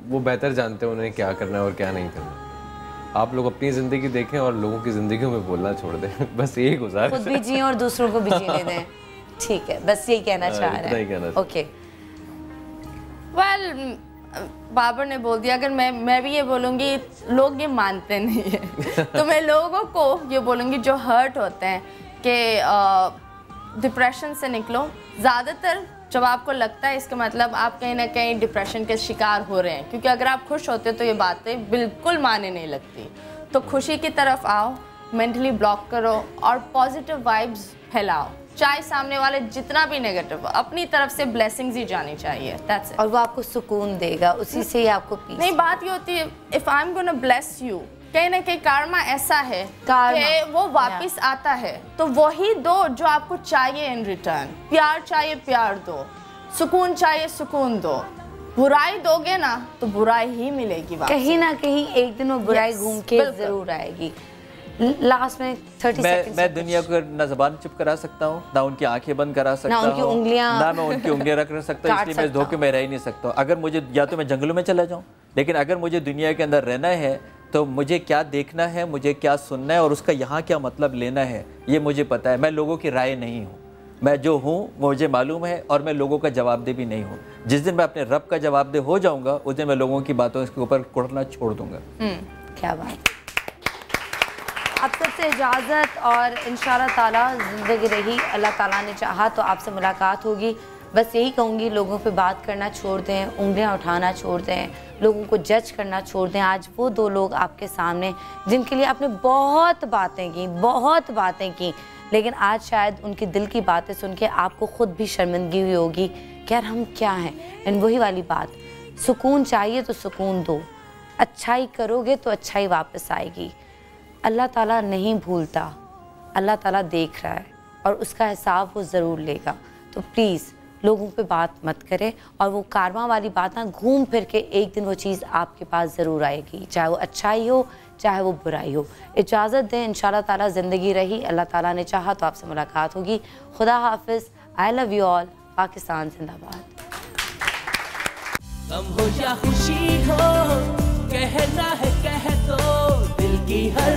वो बेहतर जानते हैं उन्हें क्या करना है और क्या नहीं करना। आप लोग अपनी ज़िंदगी देखें और लोगों की ज़िंदगियों में बोलना छोड़ दें। बस यही गुजारिश। खुद भी जिए और दूसरों को भी जीने दें। ठीक है, बस यही कहना चाह रहे हैं। ओके, वेल बाबर ने बोल दिया। अगर मैं भी ये बोलूँगी, लोग ये मानते नहीं है तो मैं लोगों को ये बोलूँगी जो हर्ट होते हैं कि डिप्रेशन से निकलो। ज़्यादातर जब आपको लगता है इसका मतलब आप कहीं ना कहीं डिप्रेशन के शिकार हो रहे हैं, क्योंकि अगर आप खुश होते तो ये बातें बिल्कुल माने नहीं लगती। तो खुशी की तरफ आओ, मेंटली ब्लॉक करो और पॉजिटिव वाइब्स फैलाओ। चाहे सामने वाले जितना भी नेगेटिव, अपनी तरफ से ब्लेसिंग्स ही जानी चाहिए। That's it. और वो आपको सुकून देगा, उसी से ही आपको पीस। नहीं, बात ये होती है, if I am gonna bless you, कहीं ना कहीं कार्मा ऐसा है कि वो वापस आता है। तो वही दो जो आपको चाहिए इन रिटर्न। प्यार चाहिए, प्यार दो। सुकून चाहिए, सुकून दो। बुराई दोगे ना तो बुराई ही मिलेगी वापस। कहीं ना कहीं एक दिन वो बुराई घूम के जरूर आएगी। लास्ट में 30 सेकंड। मैं दुनिया को ना ज़बान चुप करा सकता हूँ, ना उनकी आंखें बंद करा सकता हूँ, ना उनकी उंगलियां, ना मैं उनकी उंगलियां रख सकता, इसलिए मैं इस धोखे में रह ही नहीं सकता। अगर मुझे, या तो मैं जंगलों में चला जाऊँ, लेकिन अगर मुझे दुनिया के अंदर रहना है तो मुझे क्या देखना है, मुझे क्या सुनना है और उसका यहाँ क्या मतलब लेना है, ये मुझे पता है। मैं लोगों की राय नहीं हूँ, मैं जो हूँ मुझे मालूम है और मैं लोगों का जवाबदेह भी नहीं हूँ। जिस दिन मैं अपने रब का जवाबदेह हो जाऊँगा उस दिन मैं लोगों की बातों के ऊपर कुड़ना छोड़ दूँगा। क्या बात। आप सबसे इजाज़त, और इंशाल्लाह ताला ज़िंदगी रही, अल्लाह ताला ने चाहा तो आपसे मुलाकात होगी। बस यही कहूँगी, लोगों पे बात करना छोड़ दें, उंगलियां उठाना छोड़ दें, लोगों को जज करना छोड़ दें। आज वो दो लोग आपके सामने जिनके लिए आपने बहुत बातें की, लेकिन आज शायद उनके दिल की बातें सुन के आपको खुद भी शर्मिंदगी हुई होगी कि यार हम क्या हैं। एंड वही वाली बात, सुकून चाहिए तो सुकून दो, अच्छाई करोगे तो अच्छाई वापस आएगी। अल्लाह ताला नहीं भूलता, अल्लाह ताला देख रहा है और उसका हिसाब वो ज़रूर लेगा। तो प्लीज़ लोगों पे बात मत करें, और वो कार्मा वाली बात ना घूम फिर के एक दिन वो चीज़ आपके पास ज़रूर आएगी, चाहे वो अच्छाई हो चाहे वो बुराई हो। इजाज़त दें, इंशाल्लाह ताला ज़िंदगी रही, अल्लाह ताला ने चाहा तो आपसे मुलाकात होगी। खुदा हाफिज़, आई लव यू ऑल, पाकिस्तान जिंदाबाद। गम हो या खुशी हो, कहना है कह दो, दिल की हर